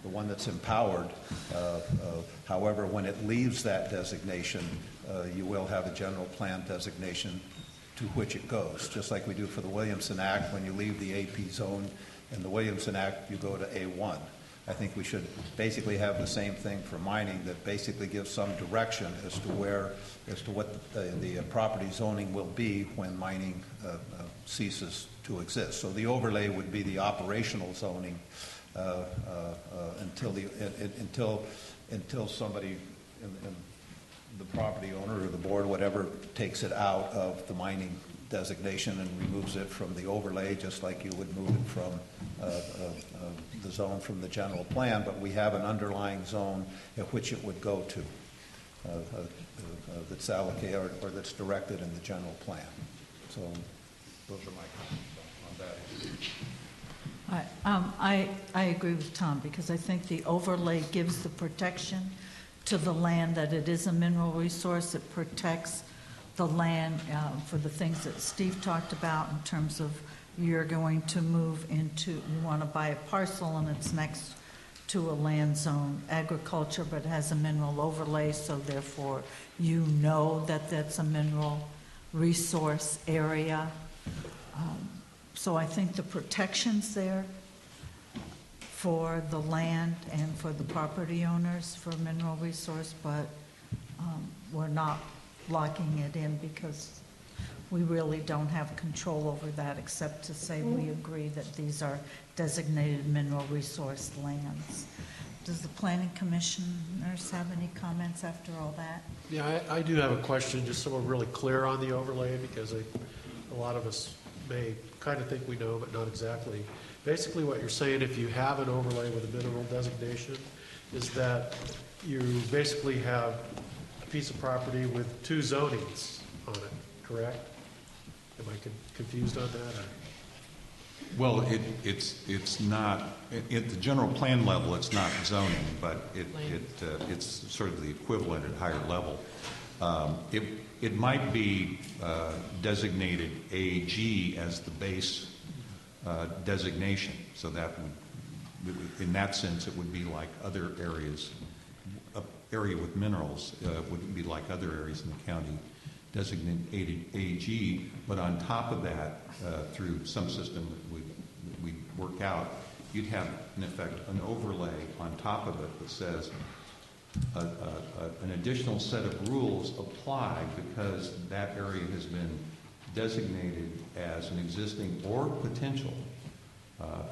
one that's empowered. However, when it leaves that designation, you will have a general plan designation to which it goes, just like we do for the Williamson Act. When you leave the AP zone in the Williamson Act, you go to A1. I think we should basically have the same thing for mining, that basically gives some direction as to what the property zoning will be when mining ceases to exist. So the overlay would be the operational zoning until somebody in the property owner or the board, whatever, takes it out of the mining designation and removes it from the overlay, just like you would move it from the zone from the general plan. But we have an underlying zone at which it would go to that's allocated or that's directed in the general plan. So those are my comments on that. I agree with Tom, because I think the overlay gives the protection to the land that it is a mineral resource. It protects the land for the things that Steve talked about in terms of you're going to move into, you want to buy a parcel and it's next to a land zone agriculture, but it has a mineral overlay, so therefore you know that that's a mineral resource area. So I think the protection's there for the land and for the property owners for mineral resource, but we're not locking it in because we really don't have control over that, except to say we agree that these are designated mineral resource lands. Does the planning commissioners have any comments after all that? Yeah, I do have a question, just so we're really clear on the overlay, because a lot of us may kind of think we know, but not exactly. Basically what you're saying, if you have an overlay with a mineral designation, is that you basically have a piece of property with two zonings on it, correct? Am I confused on that? Or? Well, it's not, at the general plan level, it's not zoning, but it's sort of the equivalent at higher level. It might be designated AG as the base designation, so that would, in that sense, it would be like other areas. An area with minerals would be like other areas in the county designated AG, but on top of that, through some system that we work out, you'd have, in effect, an overlay on top of it that says an additional set of rules apply because that area has been designated as an existing or potential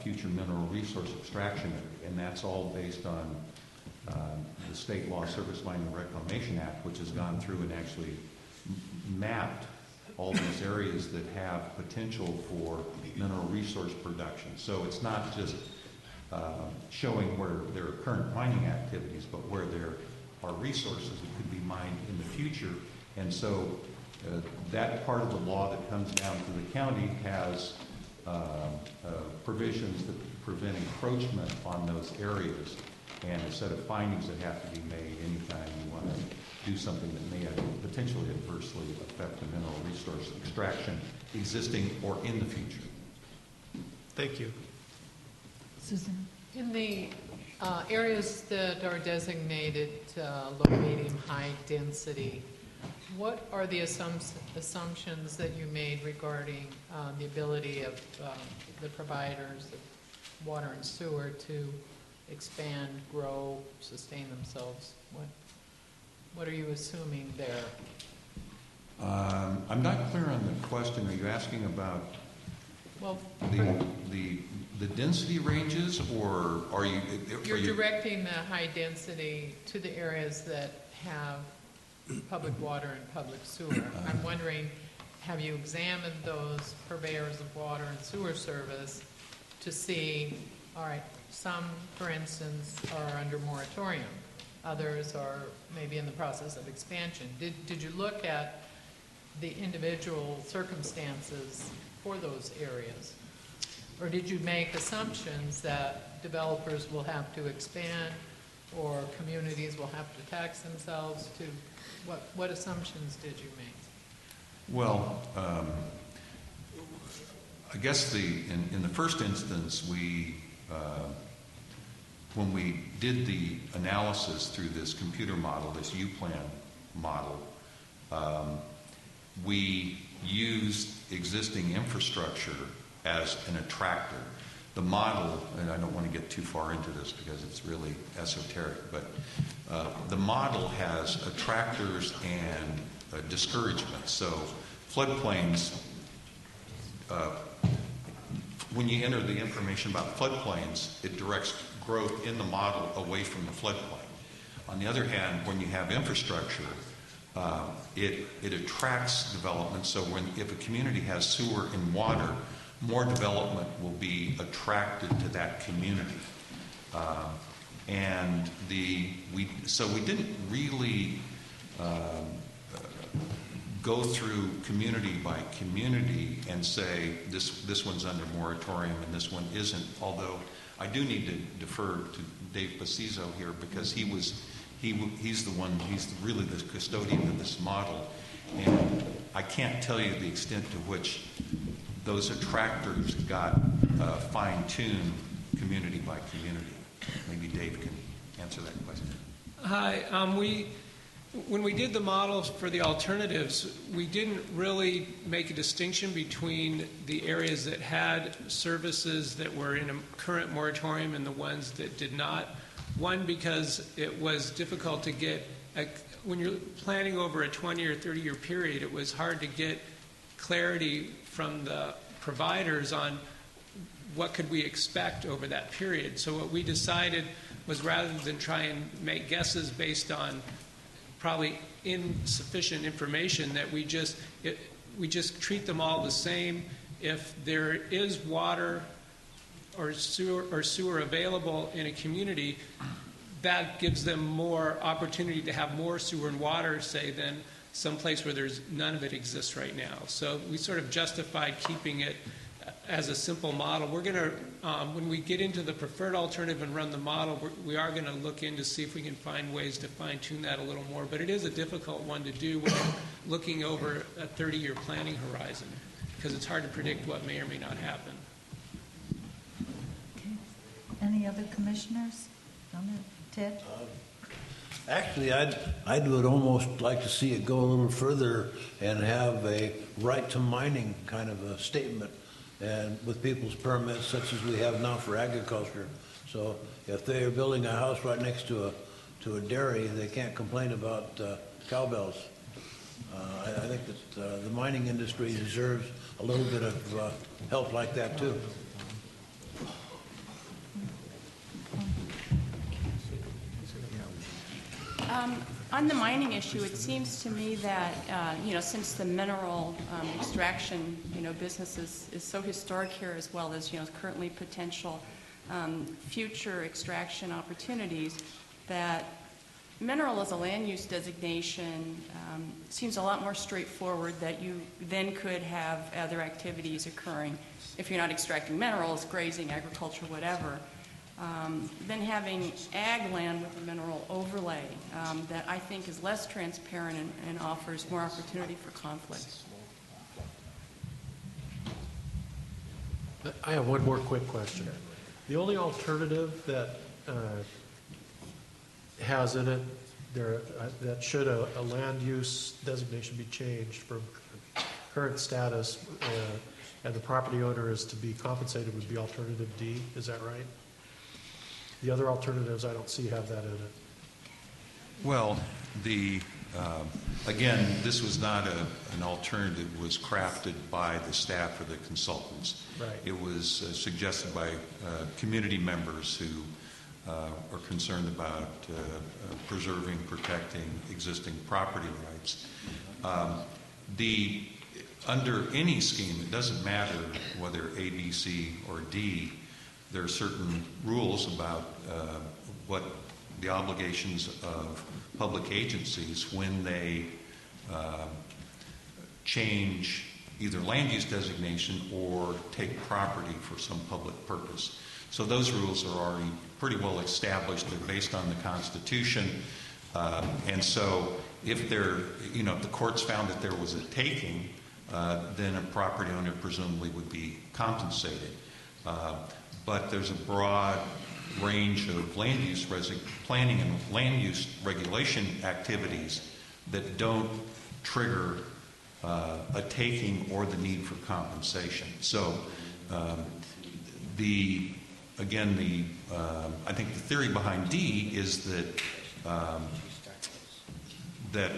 future mineral resource extraction area, and that's all based on the State Law Surface Mining and Reclamation Act, which has gone through and actually mapped all these areas that have potential for mineral resource production. So it's not just showing where there are current mining activities, but where there are resources that could be mined in the future. And so that part of the law that comes down to the county has provisions that prevent encroachment on those areas, and a set of findings that have to be made anytime you want to do something that may potentially adversely affect the mineral resource extraction existing or in the future. Thank you. Susan? In the areas that are designated low, medium, high density, what are the assumptions that you made regarding the ability of the providers of water and sewer to expand, grow, sustain themselves? What are you assuming there? I'm not clear on the question. Are you asking about the density ranges, or are you? You're directing the high density to the areas that have public water and public sewer. I'm wondering, have you examined those purveyors of water and sewer service to see, all right, some, for instance, are under moratorium. Others are maybe in the process of expansion. Did you look at the individual circumstances for those areas? Or did you make assumptions that developers will have to expand or communities will have to tax themselves to, what assumptions did you make? Well, I guess in the first instance, when we did the analysis through this computer model, this U-plan model, we used existing infrastructure as an attractor. the model, and I don't want to get too far into this because it's really esoteric, but the model has attractors and discouragements. So floodplains, when you enter the information about floodplains, it directs growth in the model away from the floodplain. On the other hand, when you have infrastructure, it attracts development. So if a community has sewer and water, more development will be attracted to that community. So we didn't really go through community by community and say this one's under moratorium and this one isn't. Although I do need to defer to Dave Pacizo here because he's really the custodian of this model, and I can't tell you the extent to which those attractors got fine-tuned community by community. Maybe Dave can answer that question. Hi. When we did the models for the alternatives, we didn't really make a distinction between the areas that had services that were in a current moratorium and the ones that did not. One, because it was difficult to get, when you're planning over a 20 or 30-year period, it was hard to get clarity from the providers on what could we expect over that period. So what we decided was, rather than try and make guesses based on probably insufficient information, that we just treat them all the same. If there is water or sewer available in a community, that gives them more opportunity to have more sewer and water, say, than someplace where there's none of it exists right now. So we sort of justified keeping it as a simple model. We're going to, when we get into the preferred alternative and run the model, we are going to look in to see if we can find ways to fine-tune that a little more. But it is a difficult one to do when you're looking over a 30-year planning horizon, because it's hard to predict what may or may not happen. Okay. Any other commissioners? Ted? Actually, I would almost like to see it go a little further and have a right to mining kind of a statement, and with people's permits such as we have now for agriculture. So if they are building a house right next to a dairy, they can't complain about cowbells. I think that the mining industry deserves a little bit of help like that too. On the mining issue, it seems to me that, since the mineral extraction, business is so historic here, as well as, currently potential future extraction opportunities, that mineral as a land use designation seems a lot more straightforward, that you then could have other activities occurring if you're not extracting minerals, grazing, agriculture, whatever. Then having ag land with a mineral overlay that I think is less transparent and offers more opportunity for conflict. I have one more quick question. The only alternative that has in it there that should a land use designation be changed from current status and the property owner is to be compensated would be alternative D. Is that right? The other alternatives I don't see have that in it. Well, again, this was not an alternative. It was crafted by the staff or the consultants. Right. It was suggested by community members who are concerned about preserving, protecting existing property rights. Under any scheme, it doesn't matter whether A, B, C, or D, there are certain rules about what the obligations of public agencies when they change either land use designation or take property for some public purpose. So those rules are already pretty well established. They're based on the Constitution. And so if the courts found that there was a taking, then a property owner presumably would be compensated. But there's a broad range of land use planning and land use regulation activities that don't trigger a taking or the need for compensation. So I think the theory behind D is that that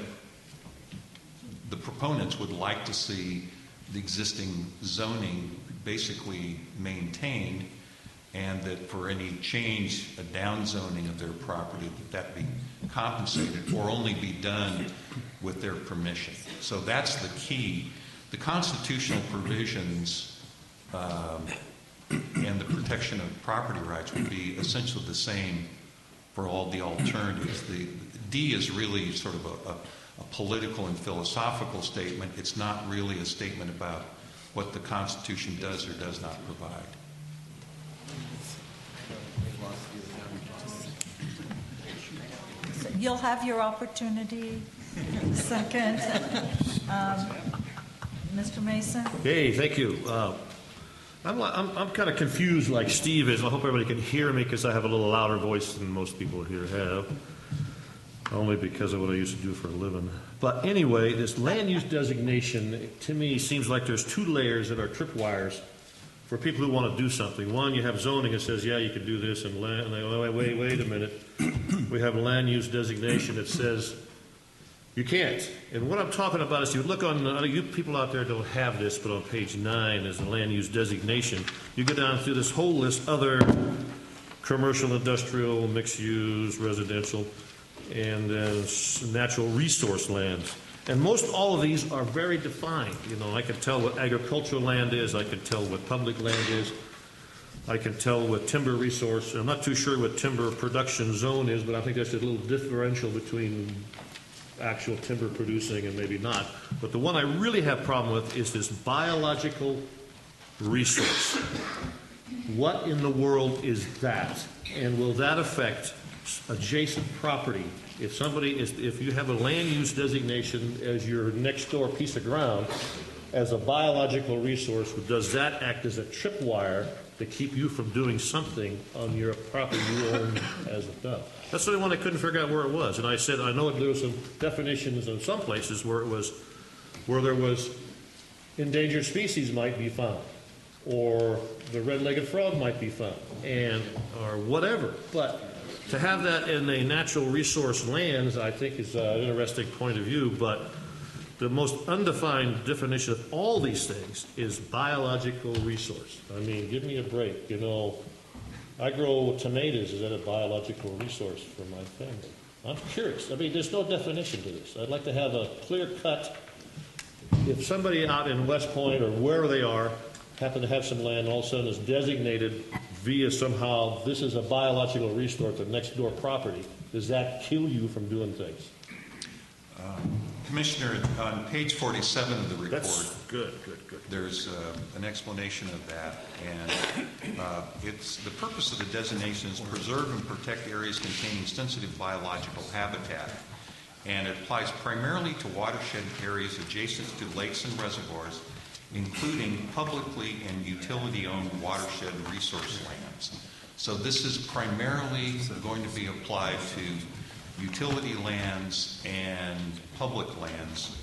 the proponents would like to see the existing zoning basically maintained, and that for any change, a downzoning of their property, that be compensated or only be done with their permission. So that's the key. The constitutional provisions and the protection of property rights would be essentially the same for all the alternatives. The D is really sort of a political and philosophical statement. It's not really a statement about what the Constitution does or does not provide. So you'll have your opportunity in a second. Mr. Mason? Hey, thank you. I'm kind of confused like Steve is. I hope everybody can hear me because I have a little louder voice than most people here have, only because of what I used to do for a living. But anyway, this land use designation, to me, seems like there's two layers that are tripwires for people who want to do something. One, you have zoning that says, yeah, you can do this, and they go, wait a minute. We have a land use designation that says you can't. And what I'm talking about is, you look on, you people out there don't have this, but on page 9 is the land use designation. You go down through this whole list, other commercial, industrial, mixed use, residential, and natural resource lands. And most all of these are very defined. You know, I can tell what agricultural land is, I can tell what public land is, I can tell what timber resource. I'm not too sure what timber production zone is, but I think there's a little differential between actual timber producing and maybe not. But the one I really have a problem with is this biological resource. What in the world is that? And will that affect adjacent property? If you have a land use designation as your next door piece of ground as a biological resource, does that act as a tripwire to keep you from doing something on your property you own as a done? That's the only one I couldn't figure out where it was. And I said, I know there were some definitions in some places where there was endangered species might be found, or the red-legged frog might be found, or whatever. But to have that in a natural resource lands, I think, is an interesting point of view. But the most undefined definition of all these things is biological resource. I mean, give me a break. You know, I grow tomatoes. Is that a biological resource for my family? I'm curious. I mean, there's no definition to this. I'd like to have a clear cut. If somebody out in West Point or wherever they are happen to have some land, all of a sudden is designated via somehow this is a biological resource to next door property, does that kill you from doing things? Commissioner, on page 47 of the report, that's good. There's an explanation of that, and it's the purpose of the designation is preserve and protect areas containing sensitive biological habitat, and it applies primarily to watershed areas adjacent to lakes and reservoirs, including publicly and utility-owned watershed resource lands. So this is primarily going to be applied to utility lands and public lands.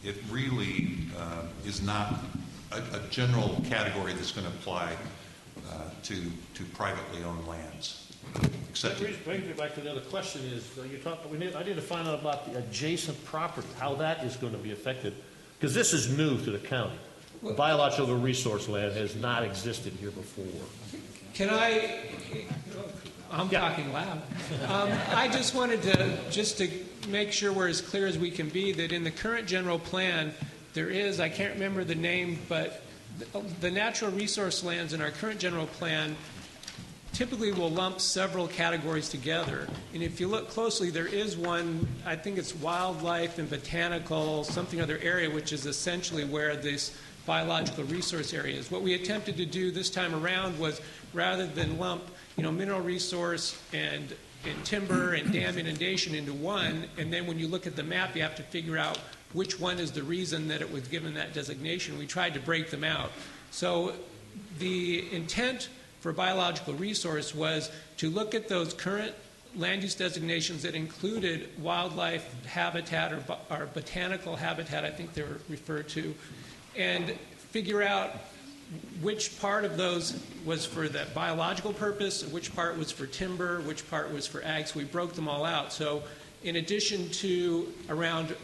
It really is not a general category that's going to apply to privately owned lands. That brings me back to the other question is, I need to find out about the adjacent property, how that is going to be affected, because this is new to the county. Biological resource land has not existed here before. I'm talking loud. I just wanted to make sure we're as clear as we can be that in the current general plan, there is, I can't remember the name, but the natural resource lands in our current general plan typically will lump several categories together. And if you look closely, there is one, I think it's wildlife and botanical, something other area, which is essentially where this biological resource area is. What we attempted to do this time around was, rather than lump mineral resource and timber and dam inundation into one, and then when you look at the map, you have to figure out which one is the reason that it was given that designation. We tried to break them out. So the intent for biological resource was to look at those current land use designations that included wildlife habitat or botanical habitat, I think they were referred to, and figure out which part of those was for that biological purpose, which part was for timber, which part was for ag. So we broke them all out. So in addition to around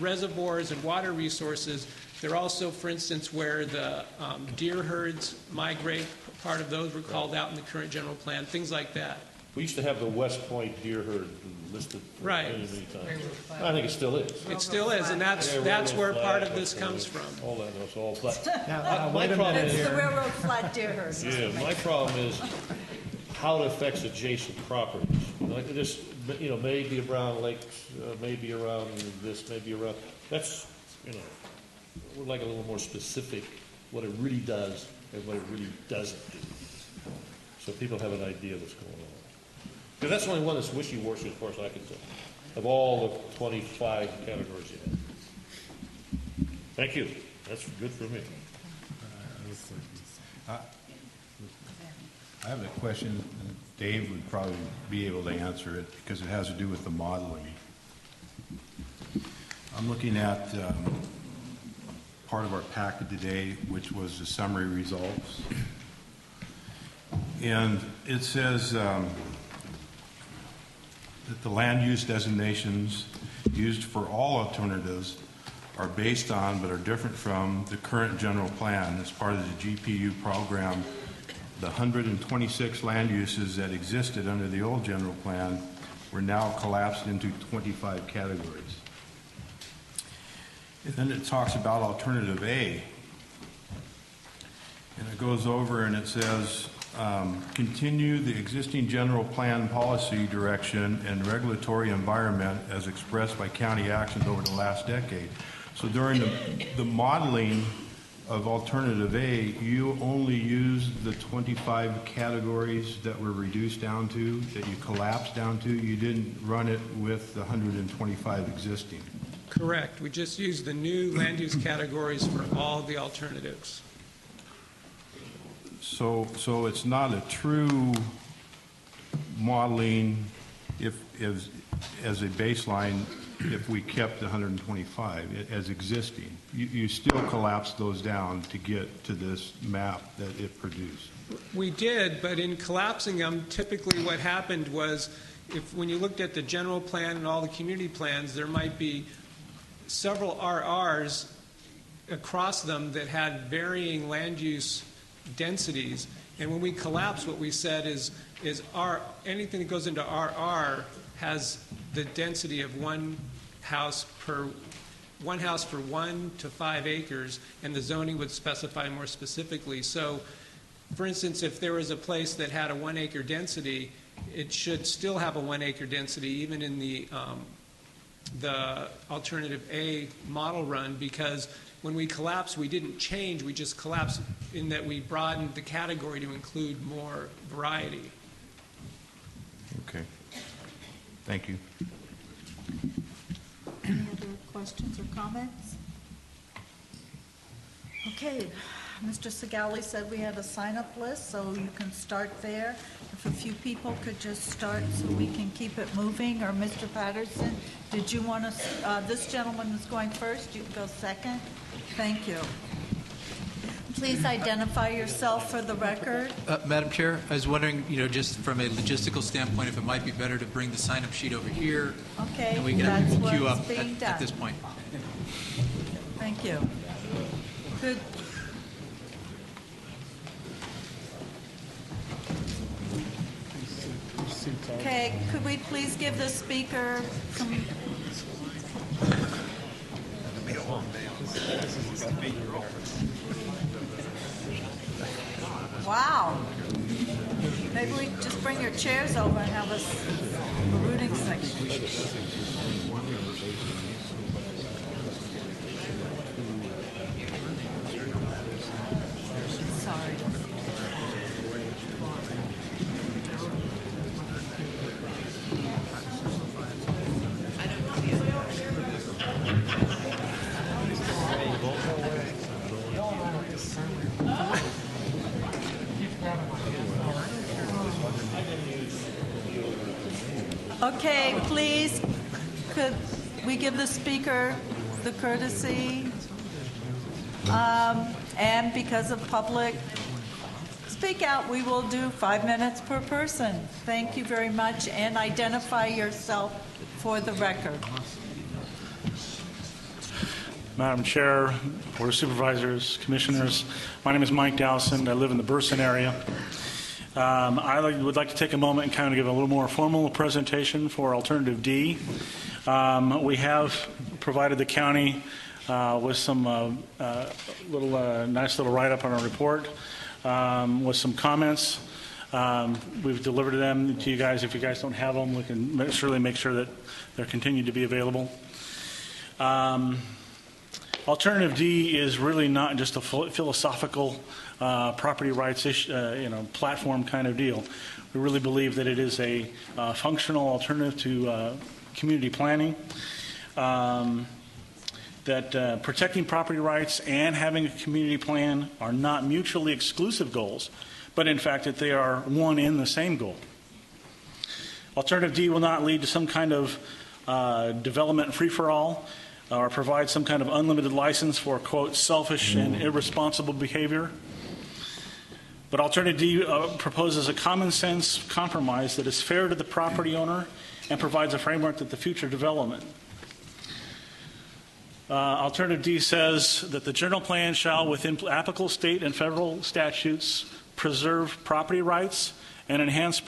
reservoirs and water resources, there are also, for instance, where the deer herds migrate, part of those were called out in the current general plan, things like that. We used to have the West Point deer herd listed for Right. many times. I think it still is. It still is, and that's where part of this comes from. All that, it's all flat. Now, My wait a problem minute It's is, the railroad flat deer herd. yeah, my problem is how it affects adjacent properties. Like this, maybe around lakes, maybe around this, maybe around, that's, we'd like a little more specific what it really does and what it really doesn't do. So people have an idea what's going on. Because that's the only one that's wishy-washy as far as I can tell, of all the 25 categories you have. Thank you. That's good for me. I have a question, and Dave would probably be able to answer it because it has to do with the modeling. I'm looking at part of our packet today, which was the summary results. And it says that the land use designations used for all alternatives are based on but are different from the current general plan as part of the GPU program. The 126 land uses that existed under the old general plan were now collapsed into 25 categories. And then it talks about alternative A. And it goes over and it says, continue the existing general plan policy direction and regulatory environment as expressed by county actions over the last decade. So during the modeling of alternative A, you only used the 25 categories that were reduced down to, that you collapsed down to. You didn't run it with the 125 existing. Correct. We just used the new land use categories for all the alternatives. So it's not a true modeling if as a baseline if we kept the 125 as existing. You still collapse those down to get to this map that it produced. We did, but in collapsing them, typically what happened was when you looked at the general plan and all the community plans, there might be several RRs across them that had varying land use densities. And when we collapse, what we said is anything that goes into RR has the density of one house for 1 to 5 acres, and the zoning would specify more specifically. So, for instance, if there was a place that had a 1 acre density, it should still have a 1 acre density even in the alternative A model run, because when we collapsed, we didn't change, we just collapsed in that we broadened the category to include more variety. Okay. Thank you. Any other questions or comments? Okay, Mr. Segali said we had a sign-up list, so you can start there. If a few people could just start so we can keep it moving, or Mr. Patterson, did you want to, this gentleman is going first, you can go second. Thank you. Please identify yourself for the record. Madam Chair, I was wondering, just from a logistical standpoint, if it might be better to bring the sign-up sheet over here. Okay, and we can have people queue up being done at this point. Thank you. Good. Okay, could we please give the speaker some... Wow. Maybe we just bring your chairs over and have a rooting section. Sorry. Okay, please, could we give the speaker the courtesy? And because of public speak out, we will do 5 minutes per person. Thank you very much, and identify yourself for the record. Madam Chair, Board of Supervisors, Commissioners, my name is Mike Dowson. I live in the Burson area. Would like to take a moment and kind of give a little more formal presentation for Alternative D. We have provided the county with some nice little write-up on our report with some comments. We've delivered them to you guys. If you guys don't have them, we can surely make sure that they're continued to be available. Alternative D is really not just a philosophical property rights platform kind of deal. We really believe that it is a functional alternative to community planning. That protecting property rights and having a community plan are not mutually exclusive goals, but in fact that they are one in the same goal. Alternative D will not lead to some kind of development free-for-all or provide some kind of unlimited license for, quote, selfish and irresponsible behavior. But Alternative D proposes a common sense compromise that is fair to the property owner and provides a framework that the future development. Alternative D says that the general plan shall, within applicable state and federal statutes, preserve property rights and enhance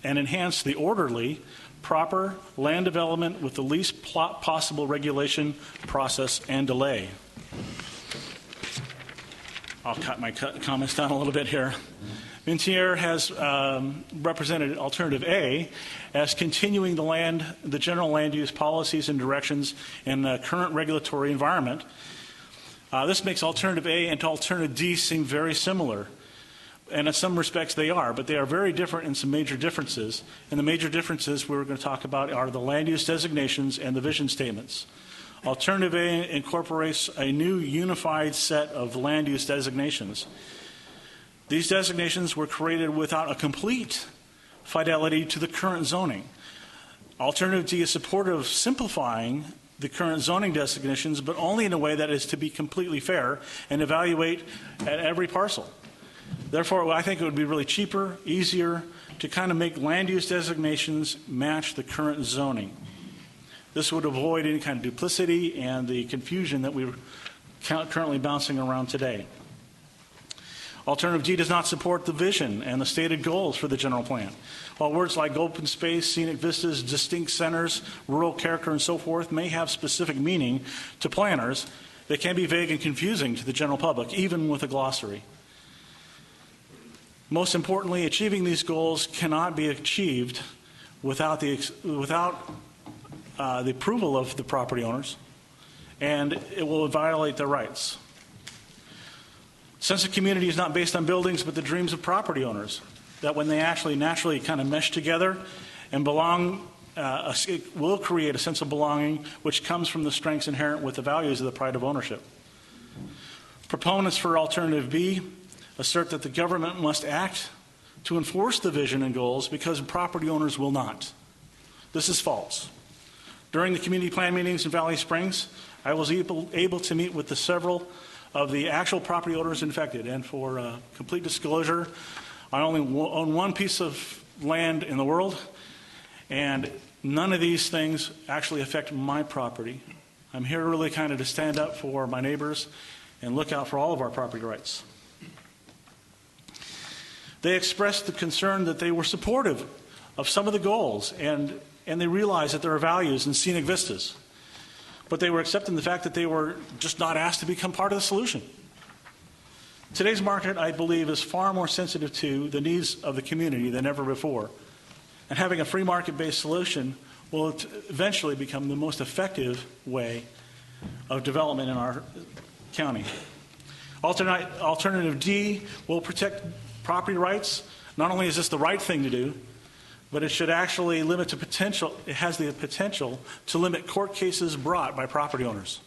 enhance the orderly, proper land development with the least possible regulation, process, and delay. I'll cut my comments down a little bit here. Mintier has represented Alternative A as continuing the general land use policies and directions in the current regulatory environment. This makes Alternative A and Alternative D seem very similar. And in some respects they are, but they are very different in some major differences. And the major differences we're going to talk about are the land use designations and the vision statements. Alternative A incorporates a new unified set of land use designations. These designations were created without a complete fidelity to the current zoning. Alternative D is supportive of simplifying the current zoning designations, but only in a way that is to be completely fair and evaluate at every parcel. Therefore, I think it would be really cheaper, easier to kind of make land use designations match the current zoning. This would avoid any kind of duplicity and the confusion that we're currently bouncing around today. Alternative D does not support the vision and the stated goals for the general plan. While words like open space, scenic vistas, distinct centers, rural character, and so forth may have specific meaning to planners, they can be vague and confusing to the general public, even with a glossary. Most importantly, achieving these goals cannot be achieved without the approval of the property owners, and it will violate their rights. Sense of community is not based on buildings, but the dreams of property owners, that when they actually naturally kind of mesh together and belong, it will create a sense of belonging, which comes from the strengths inherent with the values of the pride of ownership. Proponents for Alternative B assert that the government must act to enforce the vision and goals because property owners will not. This is false. During the community plan meetings in Valley Springs, I was able to meet with several of the actual property owners infected. And for complete disclosure, I only own one piece of land in the world, and none of these things actually affect my property. I'm here really kind of to stand up for my neighbors and look out for all of our property rights. They expressed the concern that they were supportive of some of the goals, and they realized that there are values in scenic vistas. But they were accepting the fact that they were just not asked to become part of the solution. Today's market, I believe, is far more sensitive to the needs of the community than ever before. And having a free market-based solution will eventually become the most effective way of development in our county. Alternative D will protect property rights. Not only is this the right thing to do, but it should actually limit the potential. It has the potential to limit court cases brought by property owners.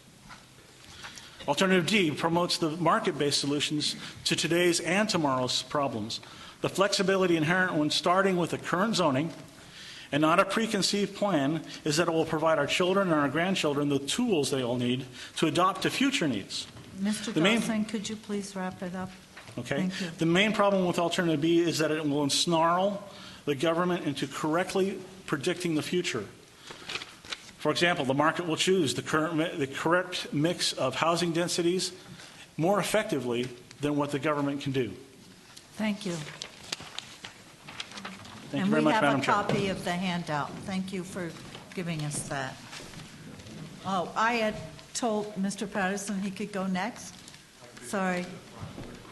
Alternative D promotes the market-based solutions to today's and tomorrow's problems. The flexibility inherent when starting with the current zoning and not a preconceived plan, is that it will provide our children and our grandchildren the tools they will need to adapt to future needs. Mr. Dawson, could you please wrap it up? Okay. Thank you. The main problem with Alternative B is that it will ensnarl the government into correctly predicting the future. For example, the market will choose the correct mix of housing densities more effectively than what the government can do. Thank you. Thank you very much, Madam Chair. And we have a copy of the handout. Thank you for giving us that. Oh, I had told Mr. Patterson he could go next. Sorry.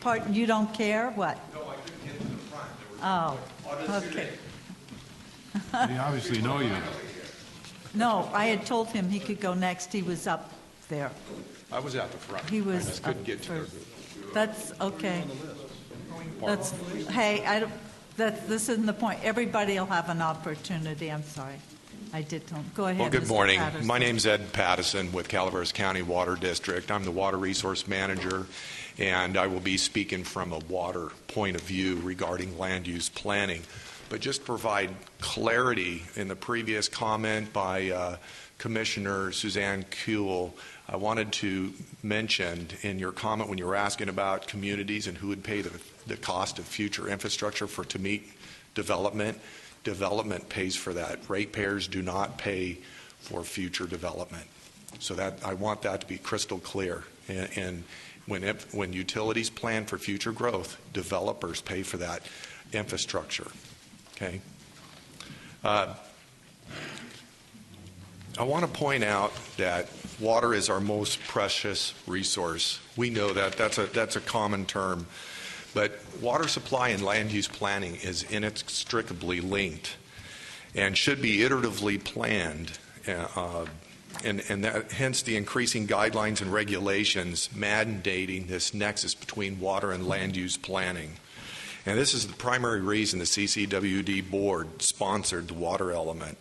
Pardon, you don't care? What? No, I couldn't get to the front. Oh, okay. They obviously know you. No, I had told him he could go next. He was up there. I was at the front. He was I just couldn't up get to first. the... That's okay. That's, hey, this isn't the point. Everybody will have an opportunity. I'm sorry. I did tell him. Go ahead, Well, good Mr. morning. Patterson. My name's Ed Pattison with Calaveras County Water District. I'm the Water Resource Manager, and I will be speaking from a water point of view regarding land use planning. But just to provide clarity, in the previous comment by Commissioner Suzanne Kuehl, I wanted to mention in your comment when you were asking about communities and who would pay the cost of future infrastructure to meet development, development pays for that. Ratepayers do not pay for future development. So that I want that to be crystal clear. And when utilities plan for future growth, developers pay for that infrastructure. Okay. I want to point out that water is our most precious resource. We know that. That's a common term. But water supply and land use planning is inextricably linked and should be iteratively planned. And that, hence the increasing guidelines and regulations mandating this nexus between water and land use planning. And this is the primary reason the CCWD board sponsored the water element.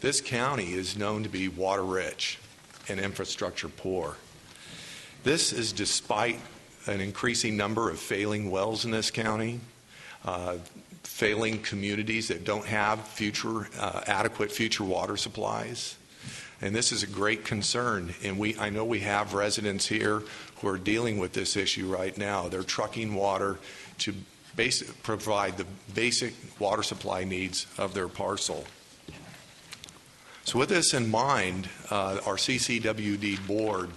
This county is known to be water rich and infrastructure poor. This is despite an increasing number of failing wells in this county, failing communities that don't have adequate future water supplies. And this is a great concern. And I know we have residents here who are dealing with this issue right now. They're trucking water to provide the basic water supply needs of their parcel. So with this in mind, our CCWD board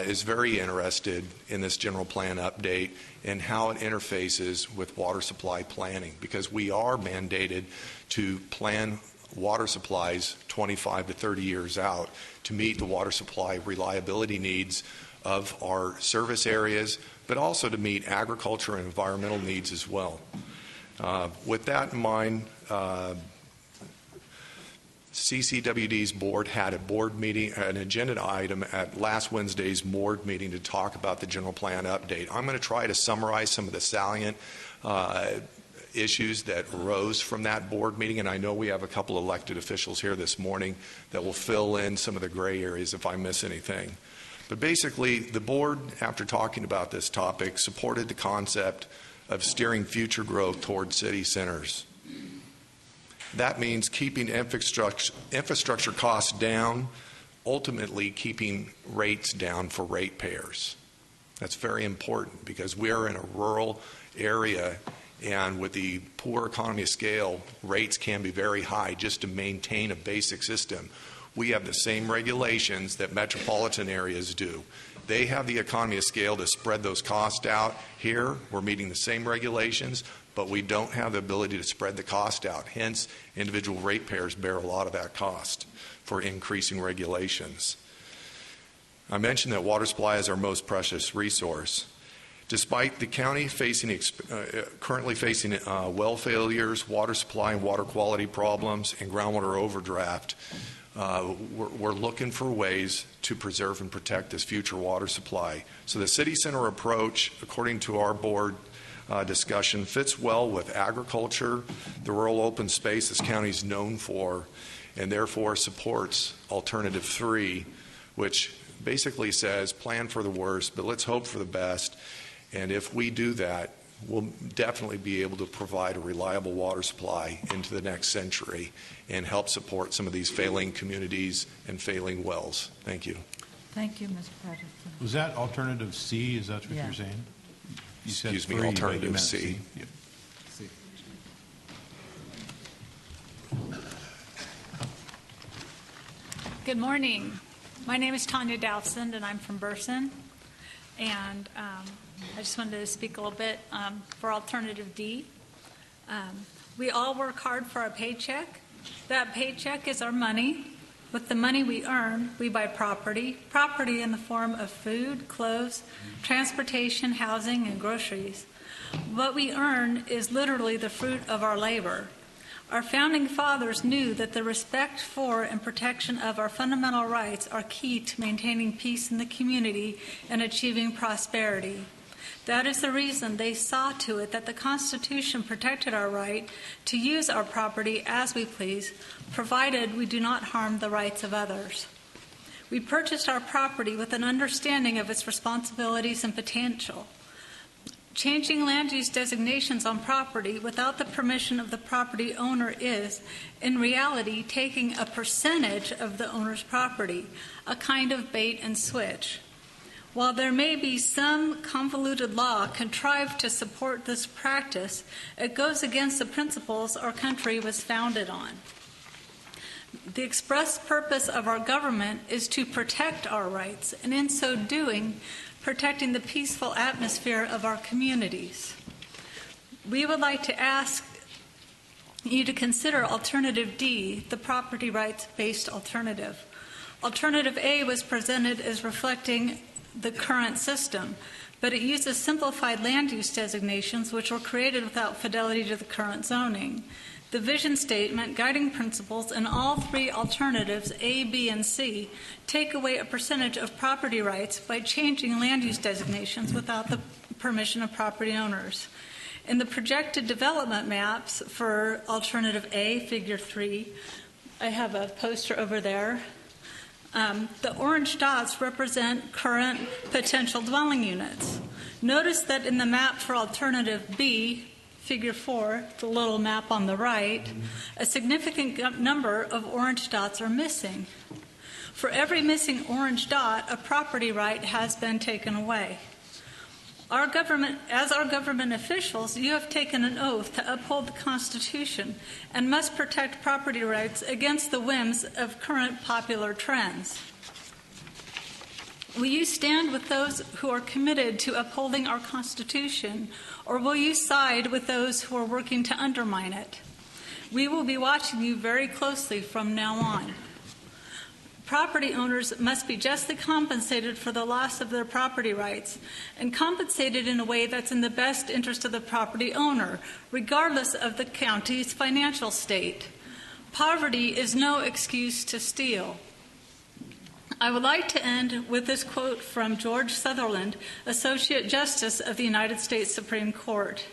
is very interested in this general plan update and how it interfaces with water supply planning, because we are mandated to plan water supplies 25 to 30 years out to meet the water supply reliability needs of our service areas, but also to meet agriculture and environmental needs as well. With that in mind, CCWD's board had a board meeting, an agenda item at last Wednesday's board meeting to talk about the general plan update. I'm going to try to summarize some of the salient issues that arose from that board meeting, and I know we have a couple elected officials here this morning that will fill in some of the gray areas if I miss anything. But basically, the board, after talking about this topic, supported the concept of steering future growth towards city centers. That means keeping infrastructure costs down, ultimately keeping rates down for ratepayers. That's very important because we are in a rural area, and with the poor economy of scale, rates can be very high just to maintain a basic system. We have the same regulations that metropolitan areas do. They have the economy of scale to spread those costs out. Here, we're meeting the same regulations, but we don't have the ability to spread the cost out. Hence, individual ratepayers bear a lot of that cost for increasing regulations. I mentioned that water supply is our most precious resource. Despite the county currently facing well failures, water supply and water quality problems, and groundwater overdraft, we're looking for ways to preserve and protect this future water supply. So the city center approach, according to our board discussion, fits well with agriculture, the rural open space this county is known for, and therefore supports Alternative 3, which basically says plan for the worst, but let's hope for the best. And if we do that, we'll definitely be able to provide a reliable water supply into the next century and help support some of these failing communities and failing wells. Thank you. Thank you, Mr. Patterson. Was that alternative C? Is that what Yeah. you're saying? You Excuse me, three, but you alternative meant C. Yep. Good morning. My name is Tanya Dowsend, and I'm from Burson. And I just wanted to speak a little bit for Alternative D. We all work hard for our paycheck. That paycheck is our money. With the money we earn, we buy property in the form of food, clothes, transportation, housing, and groceries. What we earn is literally the fruit of our labor. Our founding fathers knew that the respect for and protection of our fundamental rights are key to maintaining peace in the community and achieving prosperity. That is the reason they saw to it that the Constitution protected our right to use our property as we please, provided we do not harm the rights of others. We purchased our property with an understanding of its responsibilities and potential. Changing land use designations on property without the permission of the property owner is, in reality, taking a percentage of the owner's property, a kind of bait and switch. While there may be some convoluted law contrived to support this practice, it goes against the principles our country was founded on. The express purpose of our government is to protect our rights, and in so doing, protecting the peaceful atmosphere of our communities. We would like to ask you to consider Alternative D, the property rights-based alternative. Alternative A was presented as reflecting the current system, but it uses simplified land use designations which were created without fidelity to the current zoning. The vision statement, guiding principles, and all three alternatives, A, B, and C, take away a percentage of property rights by changing land use designations without the permission of property owners. In the projected development maps for Alternative A, Figure 3, I have a poster over there. The orange dots represent current potential dwelling units. Notice that in the map for Alternative B, Figure 4, the little map on the right, a significant number of orange dots are missing. For every missing orange dot, a property right has been taken away. As our government officials, you have taken an oath to uphold the Constitution and must protect property rights against the whims of current popular trends. Will you stand with those who are committed to upholding our Constitution, or will you side with those who are working to undermine it? We will be watching you very closely from now on. Property owners must be justly compensated for the loss of their property rights, and compensated in a way that's in the best interest of the property owner, regardless of the county's financial state. Poverty is no excuse to steal. I would like to end with this quote from George Sutherland, Associate Justice of the United States Supreme Court.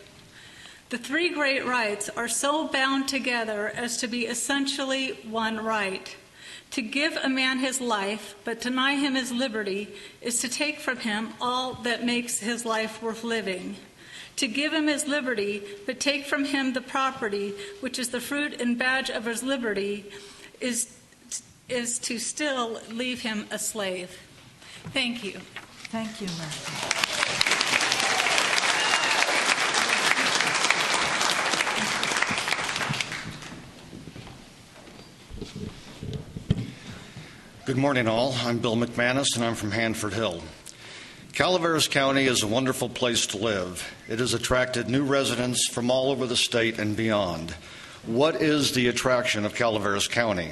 The three great rights are so bound together as to be essentially one right. To give a man his life, but deny him his liberty, is to take from him all that makes his life worth living. To give him his liberty, but take from him the property, which is the fruit and badge of his liberty, is to still leave him a slave. Thank you. Thank you, Murphy. Good morning, all. I'm Bill McManus, and I'm from Hanford Hill. Calaveras County is a wonderful place to live. It has attracted new residents from all over the state and beyond. What is the attraction of Calaveras County?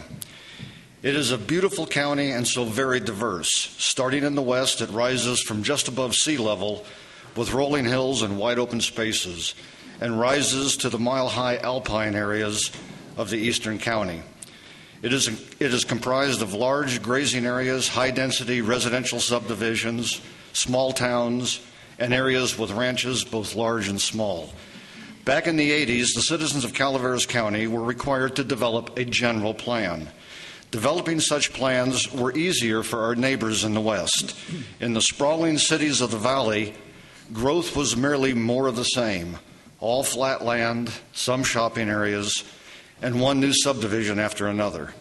It is a beautiful county and so very diverse. Starting in the west, it rises from just above sea level with rolling hills and wide open spaces, and rises to the mile-high alpine areas of the eastern county. It is comprised of large grazing areas, high-density residential subdivisions, small towns, and areas with ranches both large and small. Back in the 80s, the citizens of Calaveras County were required to develop a general plan. Developing such plans were easier for our neighbors in the west. In the sprawling cities of the valley, Growth was merely more of the same, all flat land, some shopping areas, and one new subdivision after another.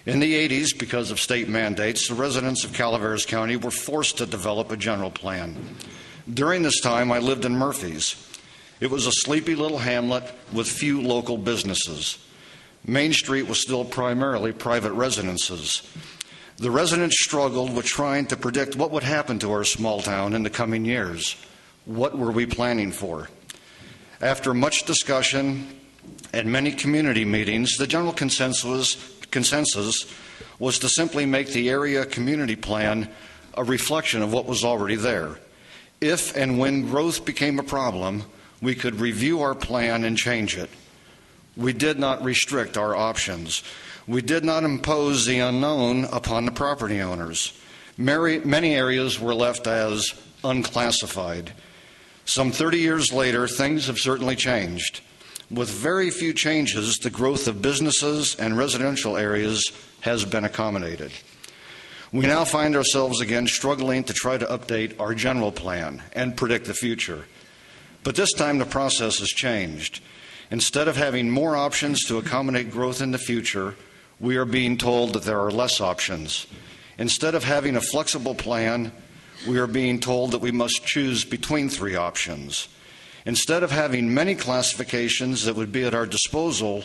In the 80s, because of state mandates, the residents of Calaveras County were forced to develop a general plan. During this time, I lived in Murphy's. It was a sleepy little hamlet with few local businesses. Main Street was still primarily private residences. The residents struggled with trying to predict what would happen to our small town in the coming years. What were we planning for? After much discussion and many community meetings, the general consensus was to simply make the area community plan a reflection of what was already there. If and when growth became a problem, we could review our plan and change it. We did not restrict our options. We did not impose the unknown upon the property owners. Many areas were left as unclassified. Some 30 years later, things have certainly changed. With very few changes, the growth of businesses and residential areas has been accommodated. We now find ourselves again struggling to try to update our general plan and predict the future. But this time the process has changed. Instead of having more options to accommodate growth in the future, we are being told that there are less options. Instead of having a flexible plan, we are being told that we must choose between 3 options. Instead of having many classifications that would be at our disposal,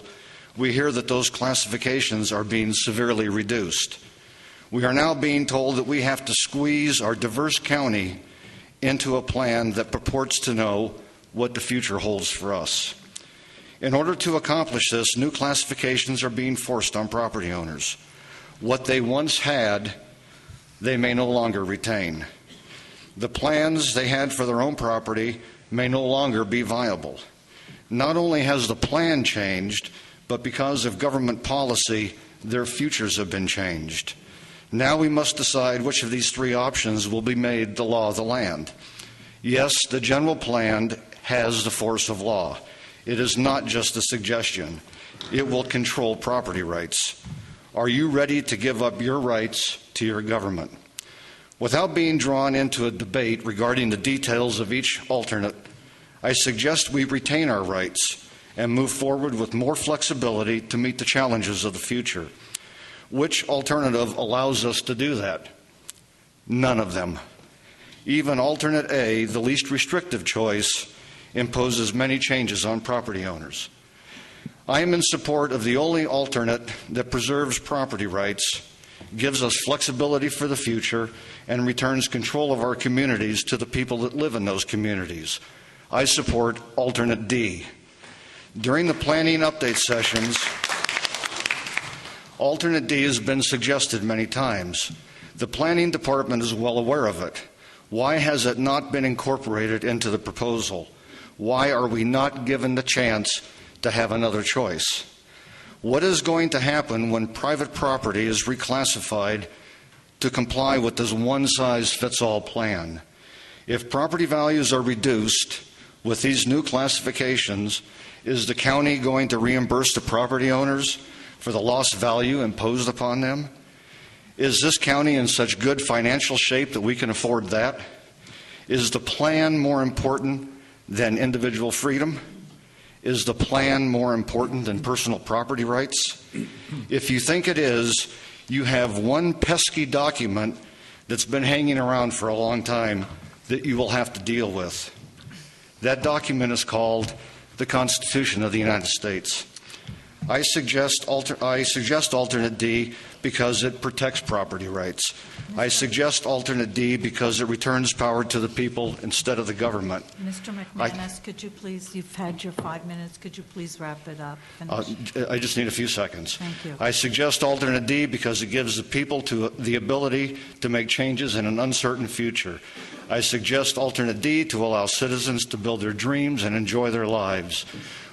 we hear that those classifications are being severely reduced. We are now being told that we have to squeeze our diverse county into a plan that purports to know what the future holds for us. In order to accomplish this, new classifications are being forced on property owners. What they once had, they may no longer retain. The plans they had for their own property may no longer be viable. Not only has the plan changed, but because of government policy, their futures have been changed. Now we must decide which of these 3 options will be made the law of the land. Yes, the general plan has the force of law. It is not just a suggestion. It will control property rights. Are you ready to give up your rights to your government? Without being drawn into a debate regarding the details of each alternate, I suggest we retain our rights and move forward with more flexibility to meet the challenges of the future. Which alternative allows us to do that? None of them. Even alternate A, the least restrictive choice, imposes many changes on property owners. I am in support of the only alternate that preserves property rights, gives us flexibility for the future, and returns control of our communities to the people that live in those communities. I support alternate D. During the planning update sessions, alternate D has been suggested many times. The planning department is well aware of it. Why has it not been incorporated into the proposal? Why are we not given the chance to have another choice? What is going to happen when private property is reclassified to comply with this one-size-fits-all plan? If property values are reduced with these new classifications, is the county going to reimburse the property owners for the lost value imposed upon them? Is this county in such good financial shape that we can afford that? Is the plan more important than individual freedom? Is the plan more important than personal property rights? If you think it is, you have one pesky document that's been hanging around for a long time that you will have to deal with. That document is called the Constitution of the United States. I suggest alternate D because it protects property rights. I suggest alternate D because it returns power to the people instead of the government. Mr. McManus, could you please, you've had your 5 minutes, could you please wrap it up? I just need a few seconds. Thank you. I suggest alternate D because it gives the people the ability to make changes in an uncertain future. I suggest alternate D to allow citizens to build their dreams and enjoy their lives.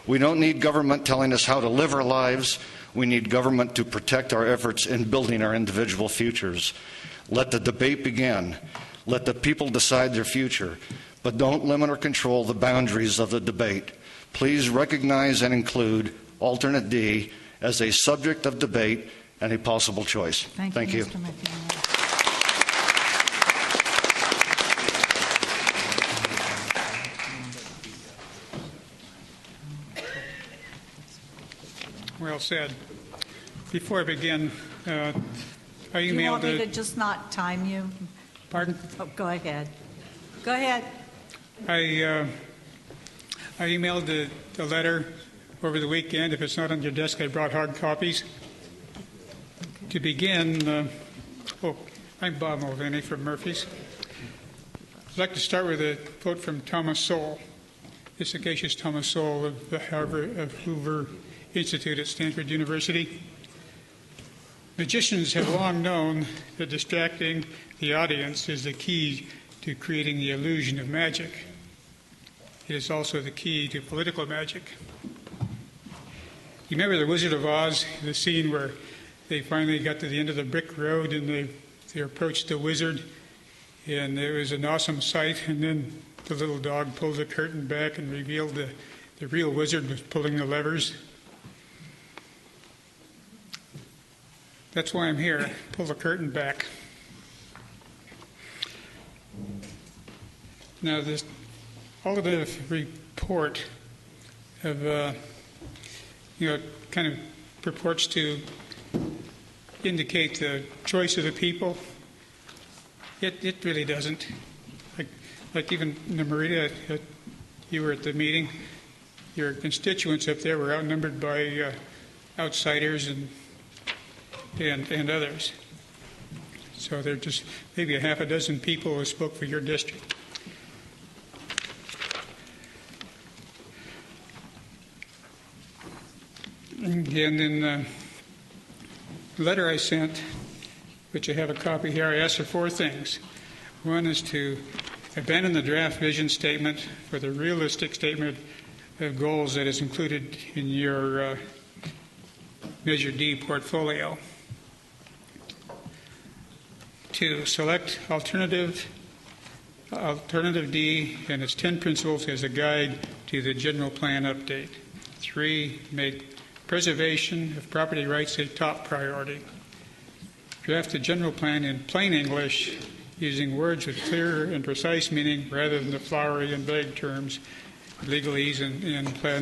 We don't need government telling us how to live our lives. We need government to protect our efforts in building our individual futures. Let the debate begin. Let the people decide their future. But don't limit or control the boundaries of the debate. Please recognize and include alternate D as a subject of debate and a possible choice. Thank you. Mr. McManus. well said. Before I begin, I Do you want me emailed to just not time you? Pardon? Oh, go ahead. Go ahead. I emailed the letter over the weekend. If it's not on your desk, I brought hard copies. To begin, I'm Bob Mulvaney from Murphy's. I'd like to start with a quote from Thomas Sowell, the sagacious Thomas Sowell of the Hoover Institute at Stanford University. Magicians have long known that distracting the audience is the key to creating the illusion of magic. It is also the key to political magic. You remember The Wizard of Oz, the scene where they finally got to the end of the brick road and they approached the wizard, and it was an awesome sight, and then the little dog pulled the curtain back and revealed the real wizard was pulling the levers. That's why I'm here, pull the curtain back. Now, this auditive report of, kind of purports to indicate the choice of the people. It really doesn't. Like even Marita, you were at the meeting. Your constituents up there were outnumbered by outsiders and others. So there are just maybe a half a dozen people who spoke for your district. And in the letter I sent, which I have a copy here, I asked for 4 things. One is to abandon the draft vision statement for the realistic statement of goals that is included in your Measure D portfolio. 2, select alternative D and its 10 principles as a guide to the general plan update. 3, make preservation of property rights a top priority. Draft the general plan in plain English using words with clear and precise meaning rather than the flowery and vague terms, legalese and plan